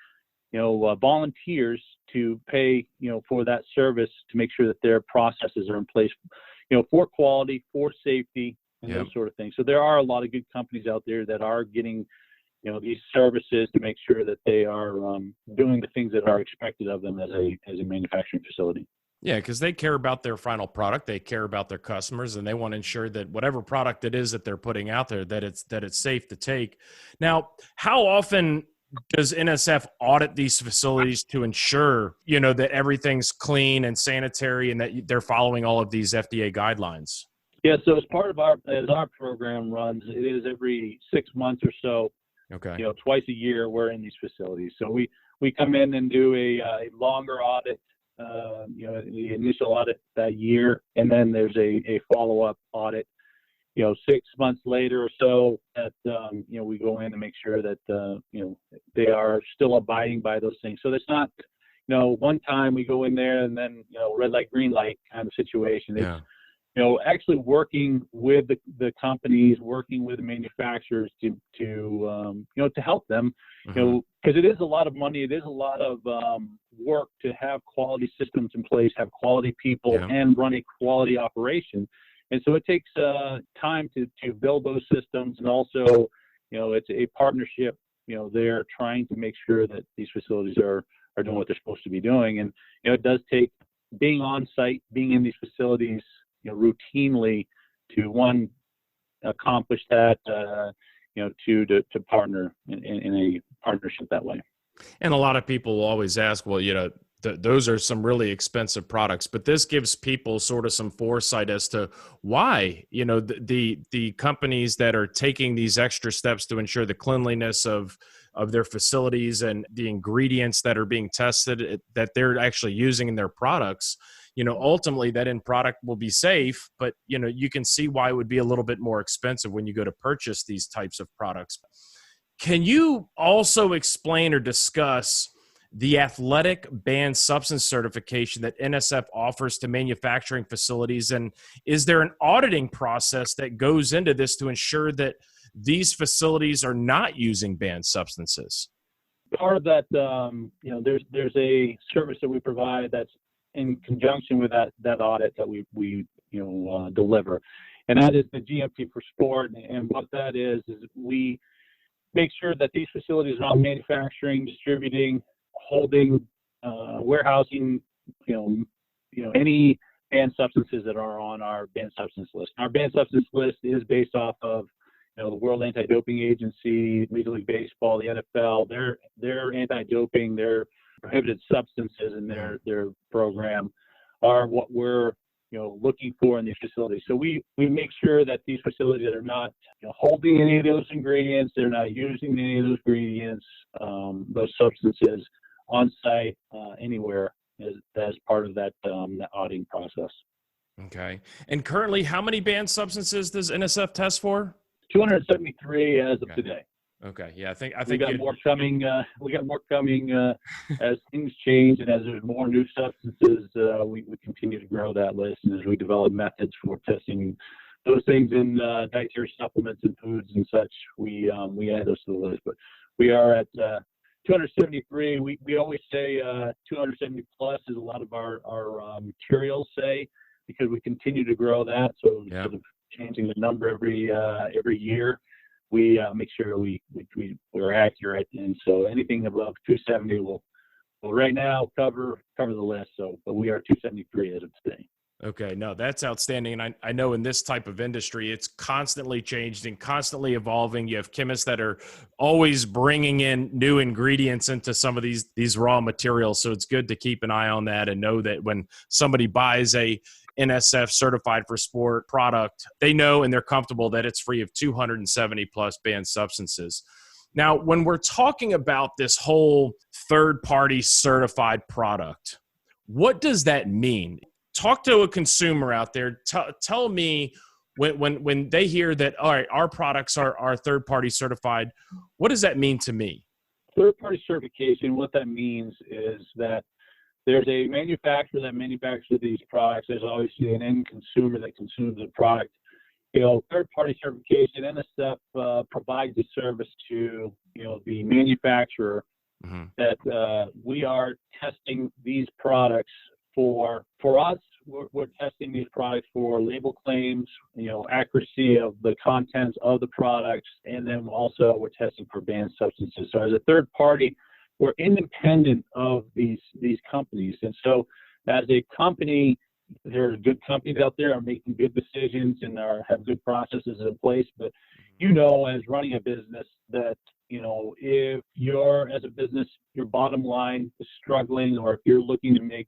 S3: volunteers to pay for that service, to make sure that their processes are in place for quality, for safety, and those sort of things. So there are a lot of good companies out there that are getting these services to make sure that they are doing the things that are expected of them as a manufacturing facility.
S4: Yeah, because they care about their final product, they care about their customers, and they want to ensure that whatever product it is that they're putting out there, that it's safe to take. Now, how often does NSF audit these facilities to ensure, you know, that everything's clean and sanitary and that they're following all of these FDA guidelines?
S3: Yeah, so as part of as our program runs, it is every 6 months or so.
S4: Okay.
S3: You know, twice a year we're in these facilities. So we come in and do a longer audit, you know, the initial audit that year, and then there's a follow-up audit, you know, 6 months later or so that, you know, we go in and make sure that, you know, they are still abiding by those things. So it's not, you know, one time we go in there and then, you know, red light, green light kind of situation. It's,
S4: Yeah.
S3: you know, actually working with the companies, working with the manufacturers to you know, to help them, you know, because it is a lot of money. It is a lot of work to have quality systems in place, have quality people, and run a quality operation. And so it takes time to build those systems. And also, you know, it's a partnership. You know, they're trying to make sure that these facilities are doing what they're supposed to be doing. And, you know, it does take being on site, being in these facilities, you know, routinely to one, accomplish that, you know, two, to partner in a partnership that way.
S4: And a lot of people will always ask, well, you know, those are some really expensive products, but this gives people sort of some foresight as to why, you know, the companies that are taking these extra steps to ensure the cleanliness of their facilities and the ingredients that are being tested that they're actually using in their products, you know, ultimately that end product will be safe, but, you know, you can see why it would be a little bit more expensive when you go to purchase these types of products. Can you also explain or discuss the athletic banned substance certification that NSF offers to manufacturing facilities? And is there an auditing process that goes into this to ensure that these facilities are not using banned substances?
S3: Part of that, you know, there's a service that we provide that's in conjunction with that audit that we you know, deliver, and that is the GMP for sport. And what that is we make sure that these facilities are not manufacturing, distributing, holding, warehousing, you know, any banned substances that are on our banned substance list. Our banned substance list is based off of, you know, the World Anti-Doping Agency, Major League Baseball, the NFL. Their anti-doping, their prohibited substances in their program are what we're, you know, looking for in these facilities. So we make sure that these facilities are not, you know, holding any of those ingredients, they're not using any of those ingredients, those substances on site, anywhere as part of that auditing process.
S4: Okay. And currently, how many banned substances does NSF test for?
S3: 273 as of today.
S4: Okay. Yeah, I think
S3: we got more coming. We got more coming as things change and as there's more new substances. We continue to grow that list, and as we develop methods for testing those things in dietary supplements and foods and such, we add those to the list. But we are at 273. We always say 270 plus is a lot of our materials say, because we continue to grow that. So instead of changing the number every year, we make sure we're accurate. And so anything above 270 will right now cover the list. So, but we are 273 as of today.
S4: Okay, no, that's outstanding. And I know in this type of industry, it's constantly changed and constantly evolving. You have chemists that are always bringing in new ingredients into some of these raw materials. So it's good to keep an eye on that and know that when somebody buys a NSF Certified for Sport product, they know and they're comfortable that it's free of 270 plus banned substances. Now, when we're talking about this whole third-party certified product, what does that mean? Talk to a consumer out there. Tell me when they hear that, all right, our products are third-party certified, what does that mean to me?
S3: Third-party certification, what that means is that there's a manufacturer that manufactures these products. There's obviously an end consumer that consumes the product. You know, third-party certification, NSF provides a service to, you know, the manufacturer that we are testing these products for us. We're testing these products for label claims, you know, accuracy of the contents of the products, and then also we're testing for banned substances. So as a third party, we're independent of these companies. And so as a company, there are good companies out there are making good decisions and have good processes in place. But, you know, as running a business that if you're, as a business, your bottom line is struggling, or if you're looking to make,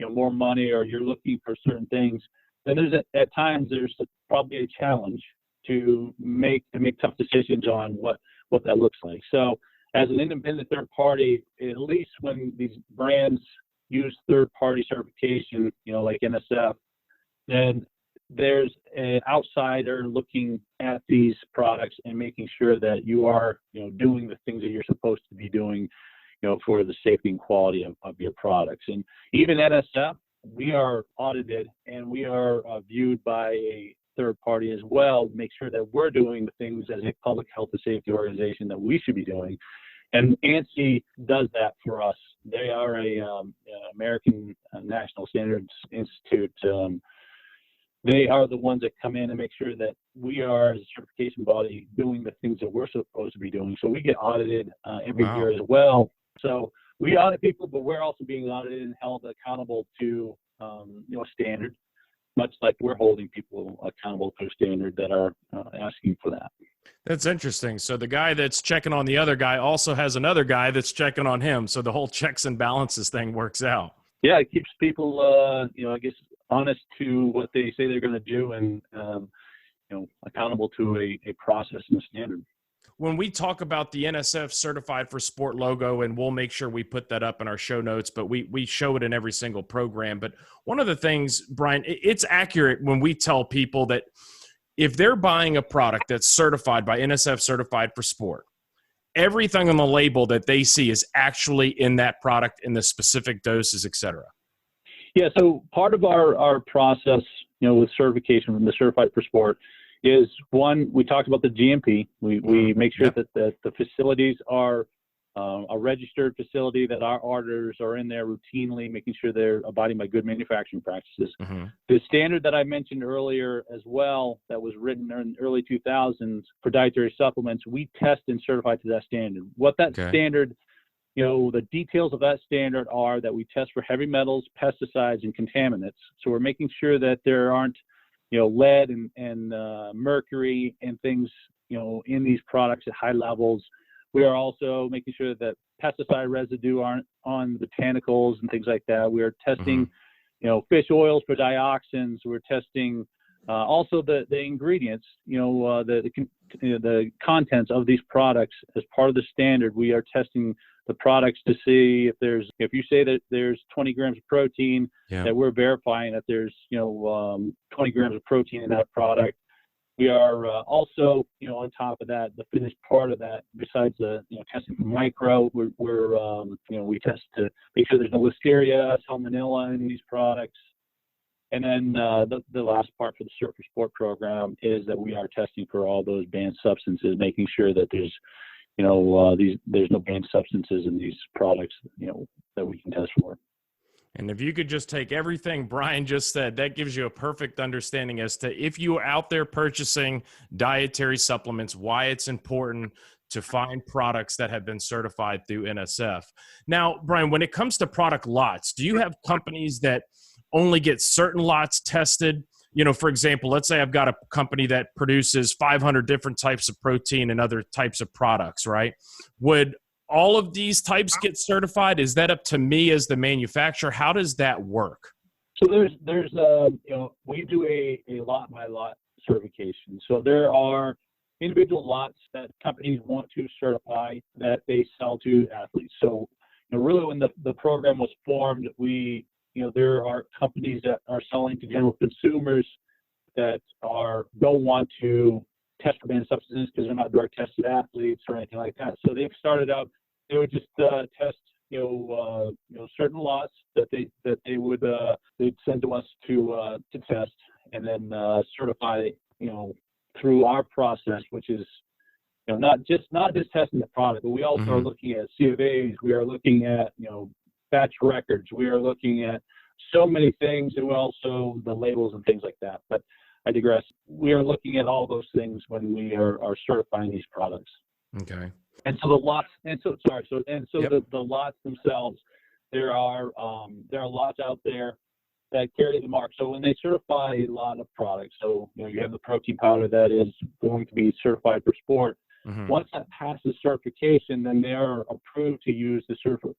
S3: more money, or you're looking for certain things, then at times there's probably a challenge to make tough decisions on what that looks like. So as an independent third party, at least when these brands use third party certification, like NSF, then there's an outsider looking at these products and making sure that you are, doing the things that you're supposed to be doing, for the safety and quality of your products. And even NSF, we are audited and we are viewed by a third party as well to make sure that we're doing the things as a public health and safety organization that we should be doing. And ANSI does that for us. They are a American National Standards Institute. They are the ones that come in and make sure that we are, as a certification body, doing the things that we're supposed to be doing. So we get audited every year as well. So we audit people, but we're also being audited and held accountable to a standard, much like we're holding people accountable to a standard that are asking for that.
S4: That's interesting. So the guy that's checking on the other guy also has another guy that's checking on him. So the whole checks and balances thing works out.
S3: Yeah, it keeps people, I guess, honest to what they say they're going to do, and accountable to a process and a standard.
S4: When we talk about the NSF Certified for Sport logo, and we'll make sure we put that up in our show notes, but we show it in every single program. But one of the things, Brian, it's accurate when we tell people that if they're buying a product that's certified by NSF Certified for Sport, everything on the label that they see is actually in that product in the specific doses, et cetera.
S3: Yeah, so part of our process, with certification from the Certified for Sport is, one, we talked about the GMP. We make sure that the facilities are a registered facility, that our auditors are in there routinely, making sure they're abiding by good manufacturing practices.
S4: Mm-hmm.
S3: The standard that I mentioned earlier as well, that was written in the early 2000s for dietary supplements, we test and certify to that standard. What that standard, the details of that standard are that we test for heavy metals, pesticides, and contaminants. So we're making sure that there aren't lead and mercury and things, in these products at high levels. We are also making sure that pesticide residue aren't on the botanicals and things like that. We are testing, fish oils for dioxins. We're testing also the ingredients, the contents of these products as part of the standard. We are testing the products to see if you say that there's 20 grams of protein, that we're verifying that there's 20 grams of protein in that product. We are also on top of that, the finished part of that, besides the testing for micro, we test to make sure there's no listeria, salmonella in these products. And then the last part for the Cert for Sport program is that we are testing for all those banned substances, making sure that there's there's no banned substances in these products, that we can test for.
S4: And if you could just take everything Brian just said, that gives you a perfect understanding as to, if you are out there purchasing dietary supplements, why it's important to find products that have been certified through NSF. Now, Brian, when it comes to product lots, do you have companies that only get certain lots tested? For example, let's say I've got a company that produces 500 different types of protein and other types of products, right? Would all of these types get certified? Is that up to me as the manufacturer? How does that work?
S3: So there's we do a lot by lot certification. So there are individual lots that companies want to certify that they sell to athletes. So really, when the program was formed, there are companies that are selling to general consumers that don't want to test for banned substances because they're not drug tested athletes or anything like that. So they've started out, they would just test, certain lots that they would they'd send to us to test, and then certify, through our process, which is not just testing the product, but we also are looking at C of A's. We are looking at batch records. We are looking at so many things, and also the labels and things like that. But I digress. We are looking at all those things when we are certifying these products.
S4: Okay.
S3: And so the lots, the lots themselves, there are lots out there that carry the mark. So when they certify a lot of products, so you have the protein powder that is going to be certified for sport,
S4: Mhm.
S3: Once that passes certification, then they are approved to use the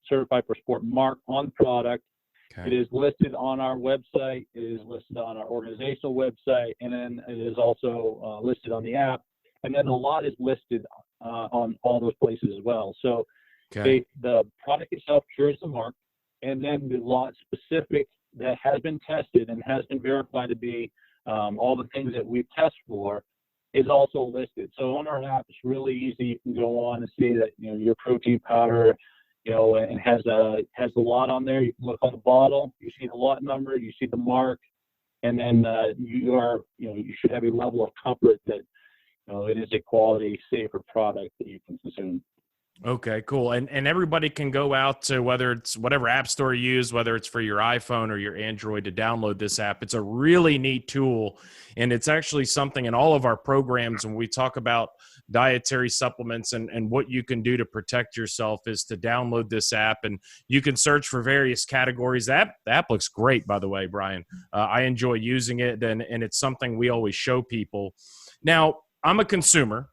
S3: Certified for Sport mark on the product.
S4: Okay.
S3: It is listed on our website. It is listed on our organizational website, and then it is also listed on the app. And then the lot is listed on all those places as well. So
S4: Okay.
S3: the product itself carries the mark, and then the lot specific that has been tested and has been verified to be all the things that we've tested for is also listed. So on our app, it's really easy. You can go on and see that, your protein powder, and has the lot on there. You can look on the bottle, you see the lot number, you see the mark, and then you should have a level of comfort that it is a quality, safer product that you can consume.
S4: Okay, cool. And everybody can go out to, whether it's whatever app store you use, whether it's for your iPhone or your Android, to download this app. It's a really neat tool, and it's actually something in all of our programs when we talk about dietary supplements and what you can do to protect yourself is to download this app, and you can search for various categories. The app looks great, by the way, Brian. I enjoy using it, and it's something we always show people. Now, I'm a consumer,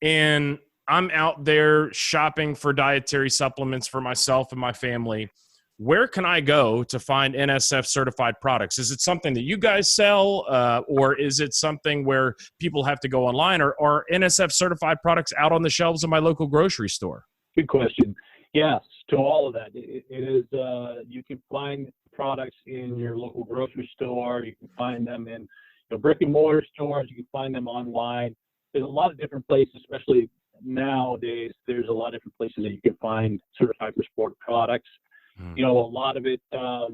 S4: and I'm out there shopping for dietary supplements for myself and my family. Where can I go to find NSF certified products? Is it something that you guys sell, or is it something where people have to go online, or are NSF certified products out on the shelves of my local grocery store?
S3: Good question. Yes, to all of that. It is, you can find products in your local grocery store. You can find them in brick and mortar stores. You can find them online. There's a lot of different places, especially nowadays. There's a lot of different places that you can find Certified for Sport products. A lot of it, a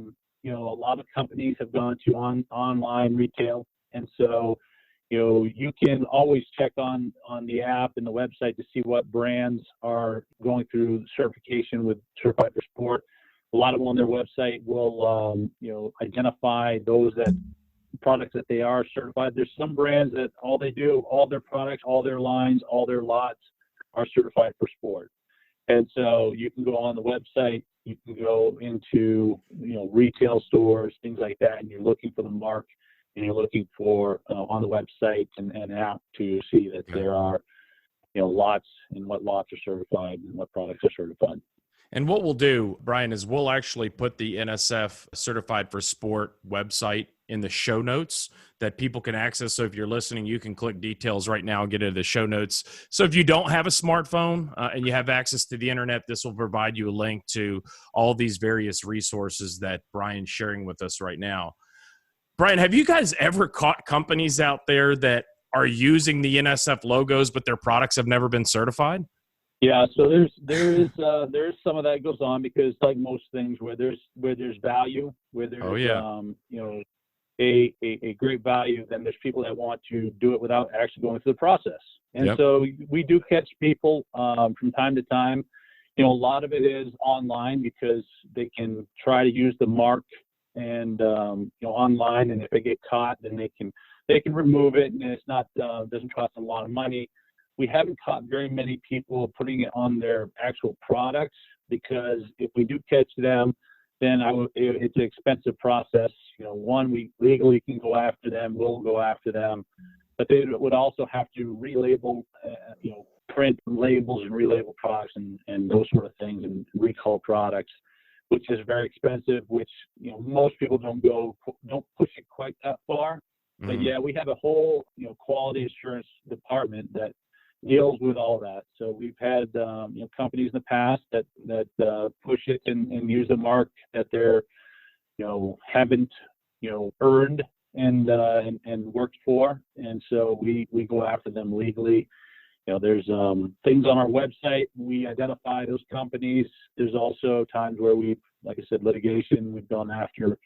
S3: lot of companies have gone to online retail. And so, you can always check on the app and the website to see what brands are going through certification with Certified for Sport. A lot of them on their website will, identify those products that they are certified. There's some brands that all they do, all their products, all their lines, all their lots are Certified for Sport. And so you can go on the website, you can go into, retail stores, things like that, and you're looking for the mark, and you're looking for on the website and app to see that there are, lots, and what lots are certified and what products are certified.
S4: And what we'll do, Brian, is we'll actually put the NSF Certified for Sport website in the show notes that people can access. So if you're listening, you can click details right now and get into the show notes. So if you don't have a smartphone and you have access to the internet, this will provide you a link to all these various resources that Brian's sharing with us right now. Brian, have you guys ever caught companies out there that are using the NSF logos, but their products have never been certified?
S3: Yeah, so there is some of that goes on, because like most things where there's value, where there's a great value, then there's people that want to do it without actually going through the process. And so we do catch people from time to time. A lot of it is online, because they can try to use the mark and online, and if they get caught, then they can remove it, and it's not doesn't cost a lot of money. We haven't caught very many people putting it on their actual products, because if we do catch them, then it's an expensive process. One, we legally can go after them, we'll go after them, but they would also have to relabel, print labels and relabel products and those sort of things, and recall products, which is very expensive, which, most people don't push it quite that far. Mm-hmm. But yeah, we have a whole, quality assurance department that deals with all that. So we've had companies in the past that push it and use a mark that they're haven't earned and worked for, and so we go after them legally. There's things on our website, we identify those companies. There's also times where we've, like I said, litigation. We've gone after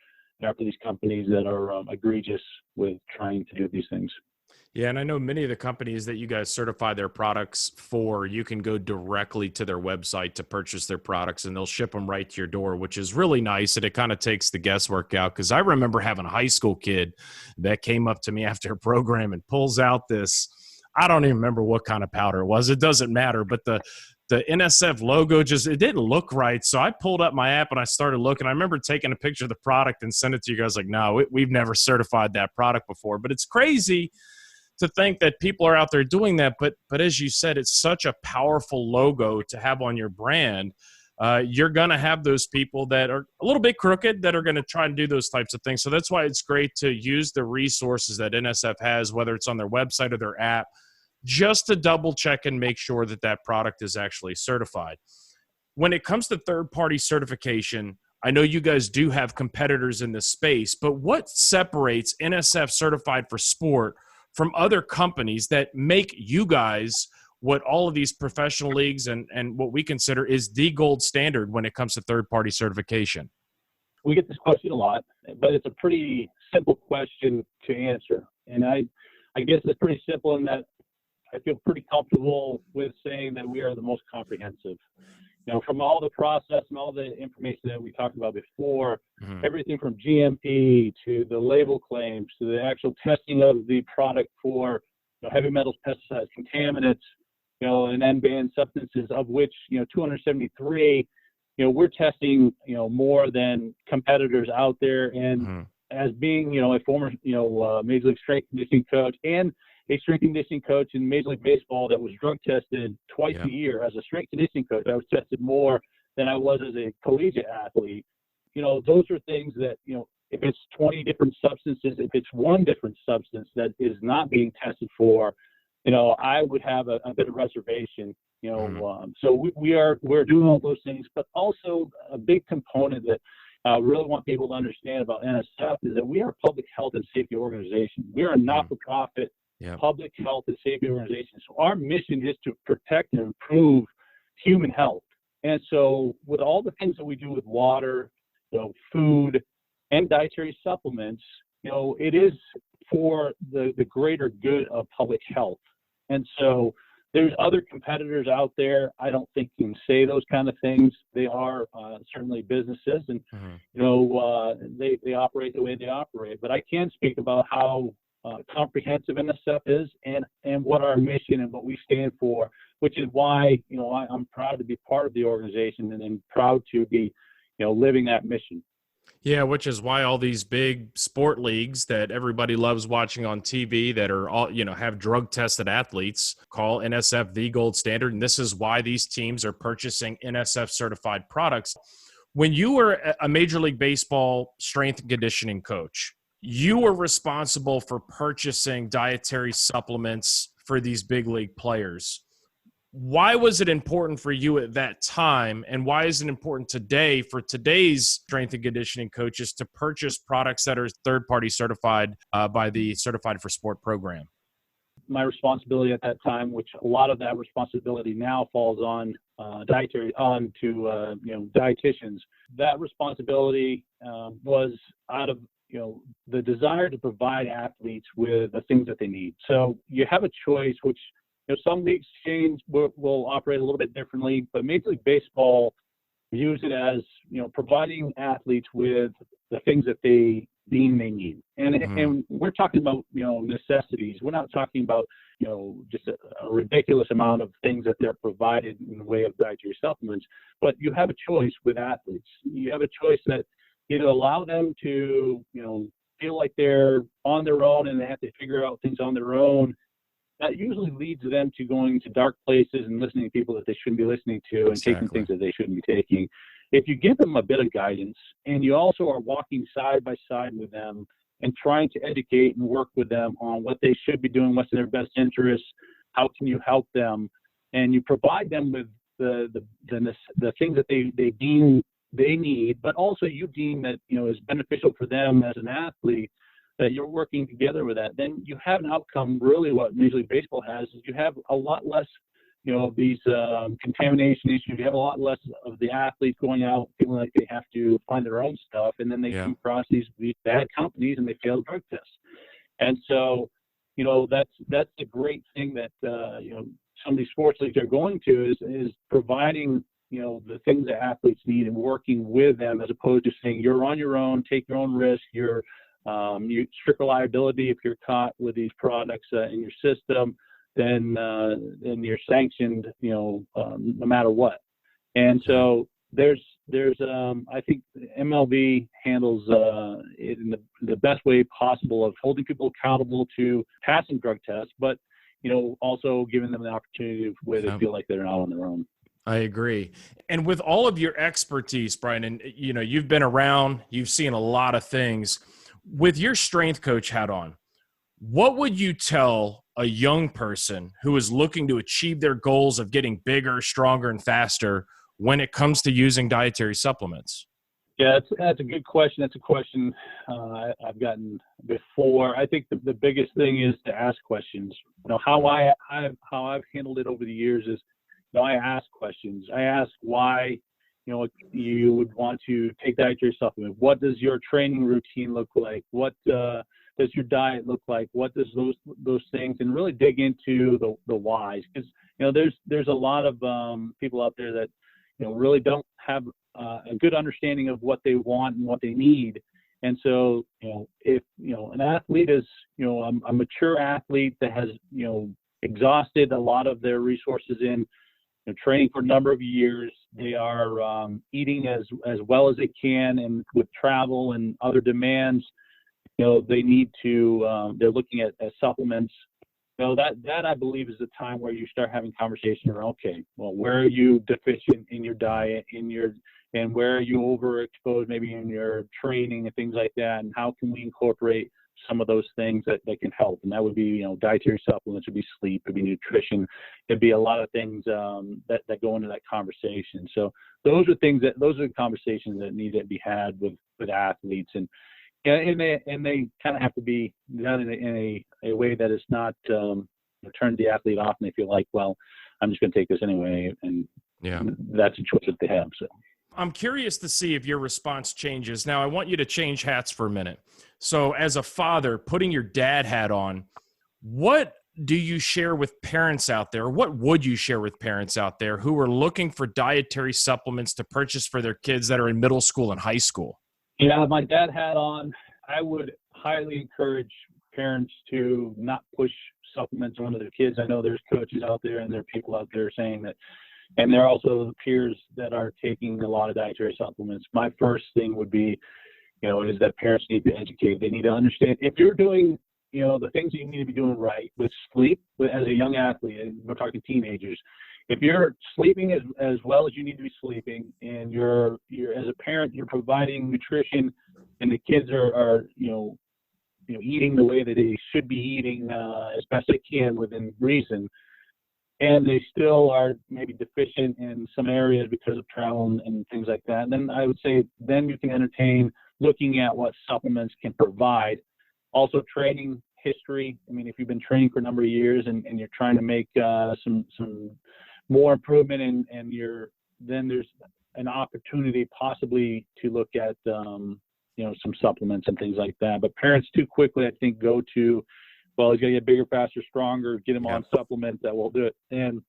S3: these companies that are egregious with trying to do these things.
S4: Yeah, and I know many of the companies that you guys certify their products for, you can go directly to their website to purchase their products, and they'll ship them right to your door, which is really nice, and it kind of takes the guesswork out. Because I remember having a high school kid that came up to me after a program and pulls out this, I don't even remember what kind of powder it was. It doesn't matter, but the NSF logo it didn't look right. So I pulled up my app and I started looking. I remember taking a picture of the product and sent it to you guys like, no, we've never certified that product before. But it's crazy to think that people are out there doing that. But as you said, it's such a powerful logo to have on your brand. You're going to have those people that are a little bit crooked that are going to try and do those types of things. So that's why it's great to use the resources that NSF has, whether it's on their website or their app, just to double check and make sure that that product is actually certified. When it comes to third-party certification, I know you guys do have competitors in this space, but what separates NSF Certified for Sport from other companies that make you guys what all of these professional leagues and what we consider is the gold standard when it comes to third-party certification?
S3: We get this question a lot, but it's a pretty simple question to answer. And I guess it's pretty simple in that I feel pretty comfortable with saying that we are the most comprehensive. You know, from all the process and all the information that we talked about before, everything from GMP to the label claims to the actual testing of the product for heavy metals, pesticides, contaminants, and then banned substances, of which 273. We're testing more than competitors out there. And as being a former Major League strength conditioning coach and a strength conditioning coach in Major League Baseball that was drug tested twice a year. As a strength conditioning coach, I was tested more than I was as a collegiate athlete. Those are things that, if it's 20 different substances, if it's one different substance that is not being tested for, I would have a bit of reservation, so we're doing all those things, but also a big component that I really want people to understand about NSF is that we are a public health and safety organization. We are a not-for-profit public health and safety organization. So our mission is to protect and improve human health. And so with all the things that we do with water, food, and dietary supplements, it is for the greater good of public health. And so there's other competitors out there. I don't think you can say those kind of things. They are certainly businesses, and they operate the way they operate. But I can speak about how comprehensive NSF is and what our mission and what we stand for, which is why I'm proud to be part of the organization and proud to be living that mission.
S4: Yeah, which is why all these big sport leagues that everybody loves watching on TV that are all, have drug tested athletes call NSF the gold standard. And this is why these teams are purchasing NSF certified products. When you were a Major League Baseball strength and conditioning coach, you were responsible for purchasing dietary supplements for these big league players. Why was it important for you at that time, and why is it important today for today's strength and conditioning coaches to purchase products that are third-party certified by the Certified for Sport program?
S3: My responsibility at that time, which a lot of that responsibility now falls on dietitians. That responsibility was out of the desire to provide athletes with the things that they need. So you have a choice, which some leagues will operate a little bit differently, but Major League Baseball views it as providing athletes with the things that they deem they need, and we're talking about necessities. We're not talking about just a ridiculous amount of things that they're provided in the way of dietary supplements. But you have a choice with athletes. You have a choice that either allow them to feel like they're on their own and they have to figure out things on their own. That usually leads them to going to dark places and listening to people that they shouldn't be listening to and taking things that they shouldn't be taking. If you give them a bit of guidance and you also are walking side by side with them and trying to educate and work with them on what they should be doing, what's in their best interest, how can you help them, and you provide them with the things that they deem they need, but also you deem that is beneficial for them as an athlete, that you're working together with that, then you have an outcome. Really what Major League Baseball has is you have a lot less, of these contamination issues. You have a lot less of the athletes going out feeling like they have to find their own stuff, and then they come across these bad companies and they fail drug tests. And so, that's the great thing that, some of these sports leagues are going to is providing, the things that athletes need and working with them, as opposed to saying you're on your own, take your own risk, you strict liability if you're caught with these products in your system, then you're sanctioned, no matter what. And so there's there's I think MLB handles it in the best way possible of holding people accountable to passing drug tests, but also giving them the opportunity where they feel like they're not on their own.
S4: I agree. And with all of your expertise, Brian, and you've been around, you've seen a lot of things. With your strength coach hat on, what would you tell a young person who is looking to achieve their goals of getting bigger, stronger, and faster when it comes to using dietary supplements?
S3: Yeah, that's a good question. That's a question I've gotten before. I think the biggest thing is to ask questions. How I've handled it over the years is, I ask questions. I ask why, you would want to take dietary supplement. What does your training routine look like? What does your diet look like? What does those things, and really dig into the whys, because there's a lot of people out there that really don't have a good understanding of what they want and what they need. And so if an athlete is a mature athlete that has exhausted a lot of their resources in training for a number of years, they are eating as well as they can, and with travel and other demands, they need to they're looking at supplements. That I believe is the time where you start having conversations around, okay, well, where are you deficient in your diet, and where are you overexposed maybe in your training and things like that, and how can we incorporate some of those things that can help? And that would be, dietary supplements, would be sleep, it'd be nutrition, it'd be a lot of things that go into that conversation. So those are the conversations that need to be had with athletes, and they kind of have to be done in a way that is not turn the athlete off, and they feel like, well, I'm just going to take this anyway, and that's a choice that they have. So
S4: I'm curious to see if your response changes. Now, I want you to change hats for a minute. So as a father, putting your dad hat on, what do you share with parents out there? What would you share with parents out there who are looking for dietary supplements to purchase for their kids that are in middle school and high school?
S3: Yeah, my dad hat on, I would highly encourage parents to not push supplements onto their kids. I know there's coaches out there and there are people out there saying that, and there are also peers that are taking a lot of dietary supplements. My first thing would be, is that parents need to educate. They need to understand, if you're doing, the things that you need to be doing right with sleep, as a young athlete, and we're talking teenagers, if you're sleeping as well as you need to be sleeping, and you're as a parent, you're providing nutrition, and the kids are eating the way that they should be eating as best they can within reason, and they still are maybe deficient in some areas because of travel and things like that, then I would say then you can entertain looking at what supplements can provide. Also, training history. I mean, if you've been training for a number of years and you're trying to make some more improvement, and then there's an opportunity possibly to look at some supplements and things like that. But parents too quickly, I think, go to, well, he's got to get bigger, faster, stronger, get him on supplements that will do it. And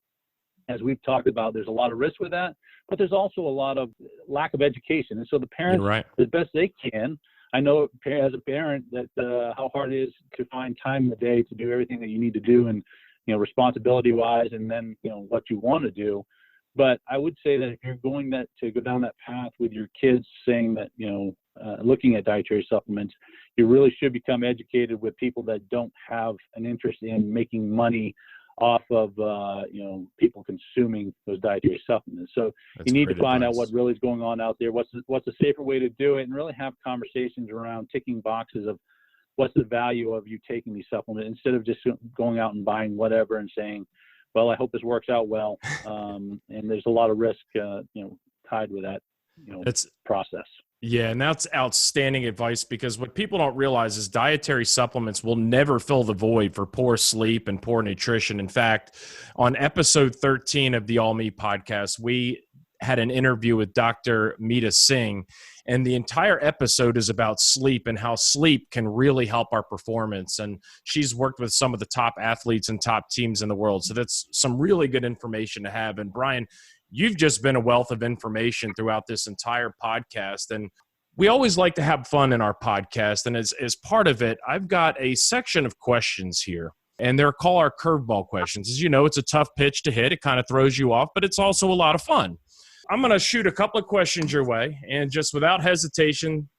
S3: as we've talked about, there's a lot of risk with that, but there's also a lot of lack of education. And so the parents, as best they can, I know as a parent that how hard it is to find time in the day to do everything that you need to do, and responsibility wise, and then what you want to do. But I would say that if you're going to go down that path with your kids, saying that looking at dietary supplements, you really should become educated with people that don't have an interest in making money off of people consuming those dietary supplements. So you need to find out what really is going on out there. What's a safer way to do it, and really have conversations around ticking boxes of what's the value of you taking these supplements, instead of just going out and buying whatever and saying, well, I hope this works out well. And there's a lot of risk tied with that process.
S4: Yeah, and that's outstanding advice, because what people don't realize is dietary supplements will never fill the void for poor sleep and poor nutrition. In fact, on episode 13 of the All Me podcast, we had an interview with Dr. Meeta Singh, and the entire episode is about sleep and how sleep can really help our performance. And she's worked with some of the top athletes and top teams in the world. So that's some really good information to have. And Brian, you've just been a wealth of information throughout this entire podcast. And we always like to have fun in our podcast. And as part of it, I've got a section of questions here, and they're called our curveball questions. As you know, it's a tough pitch to hit. It kind of throws you off, but it's also a lot of fun. I'm going to shoot a couple of questions your way, and just without hesitation,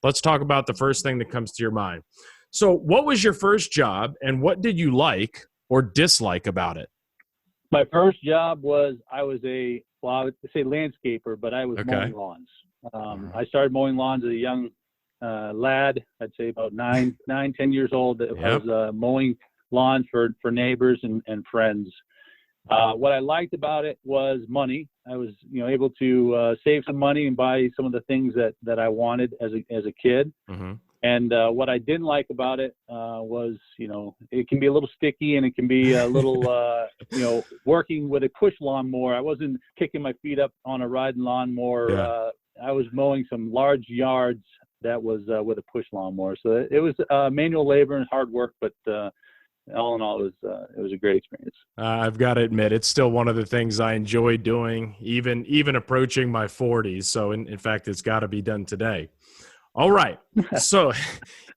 S4: let's talk about the first thing that comes to your mind. So what was your first job, and what did you like or dislike about it?
S3: My first job was I would say landscaper, but I was mowing lawns. I started mowing lawns as a young lad. I'd say about 9, 10 years old. I was mowing lawns for neighbors and friends. What I liked about it was money. I was, able to save some money and buy some of the things that I wanted as a kid. Mm-hmm. And what I didn't like about it was, it can be a little sticky, and it can be a little, working with a push lawnmower. I wasn't kicking my feet up on a riding lawnmower. Yeah. I was mowing some large yards that was with a push lawnmower. So it was manual labor and hard work, but all in all, it was a great experience.
S4: I've got to admit, it's still one of the things I enjoy doing, even approaching my 40s. So in fact, it's got to be done today. All right. So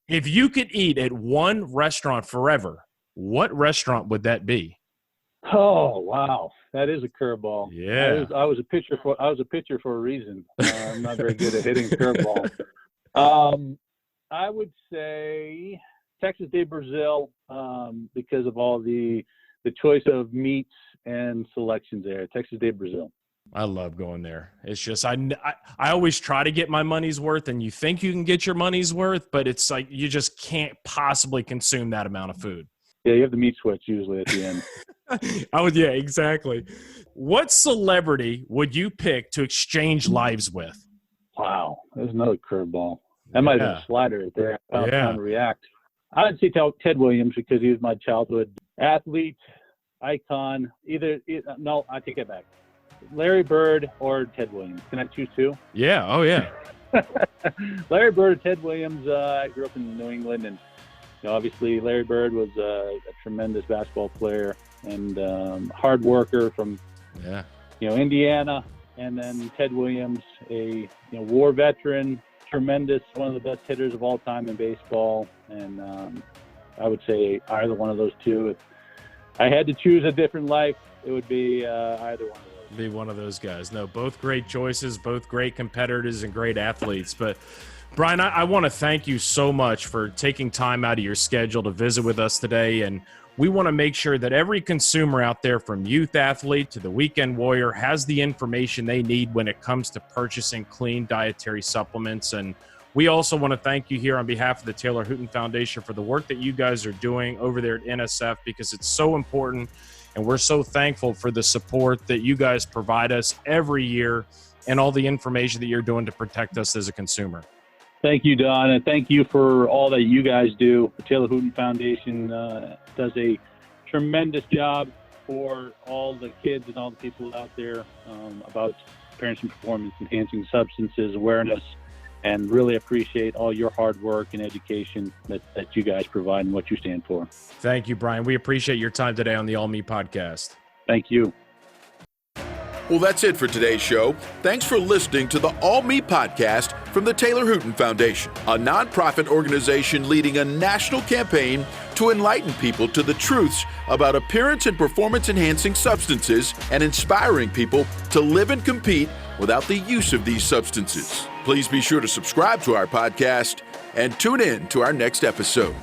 S4: if you could eat at one restaurant forever, what restaurant would that be?
S3: Oh, wow. That is a curveball.
S4: Yeah.
S3: I was a pitcher for a reason. I'm not very good at hitting curveball. I would say Texas de Brazil, because of all the choice of meats and selections there. Texas de Brazil.
S4: I love going there. It's just I always try to get my money's worth, and you think you can get your money's worth, but it's like you just can't possibly consume that amount of food.
S3: Yeah, you have the meat switch usually at the end.
S4: Yeah, exactly. What celebrity would you pick to exchange lives with?
S3: Wow, there's another curveball. That might have been a slider right there. I was trying to react. I would say Ted Williams, because he was my childhood athlete, icon. No, I take it back. Larry Bird or Ted Williams. Can I choose two?
S4: Yeah. Oh, yeah.
S3: Larry Bird or Ted Williams. I grew up in New England, and obviously Larry Bird was a tremendous basketball player and hard worker from Indiana, and then Ted Williams, a war veteran, tremendous, one of the best hitters of all time in baseball, and I would say either one of those two. If I had to choose a different life, it would be either one of those.
S4: Be one of those guys. No, both great choices, both great competitors and great athletes. But Brian, I want to thank you so much for taking time out of your schedule to visit with us today. And we want to make sure that every consumer out there, from youth athlete to the weekend warrior, has the information they need when it comes to purchasing clean dietary supplements. And we also want to thank you here on behalf of the Taylor Hooten Foundation for the work that you guys are doing over there at NSF, because it's so important. And we're so thankful for the support that you guys provide us every year and all the information that you're doing to protect us as a consumer.
S3: Thank you, Don, and thank you for all that you guys do. The Taylor Hooten Foundation does a tremendous job for all the kids and all the people out there about parents and performance-enhancing substances awareness, and really appreciate all your hard work and education that you guys provide and what you stand for.
S4: Thank you, Brian. We appreciate your time today on the All Me podcast.
S3: Thank you.
S1: Well, that's it for today's show. Thanks for listening to the All Me podcast from the Taylor Hooten Foundation, a nonprofit organization leading a national campaign to enlighten people to the truths about appearance and performance-enhancing substances and inspiring people to live and compete without the use of these substances. Please be sure to subscribe to our podcast and tune in to our next episode.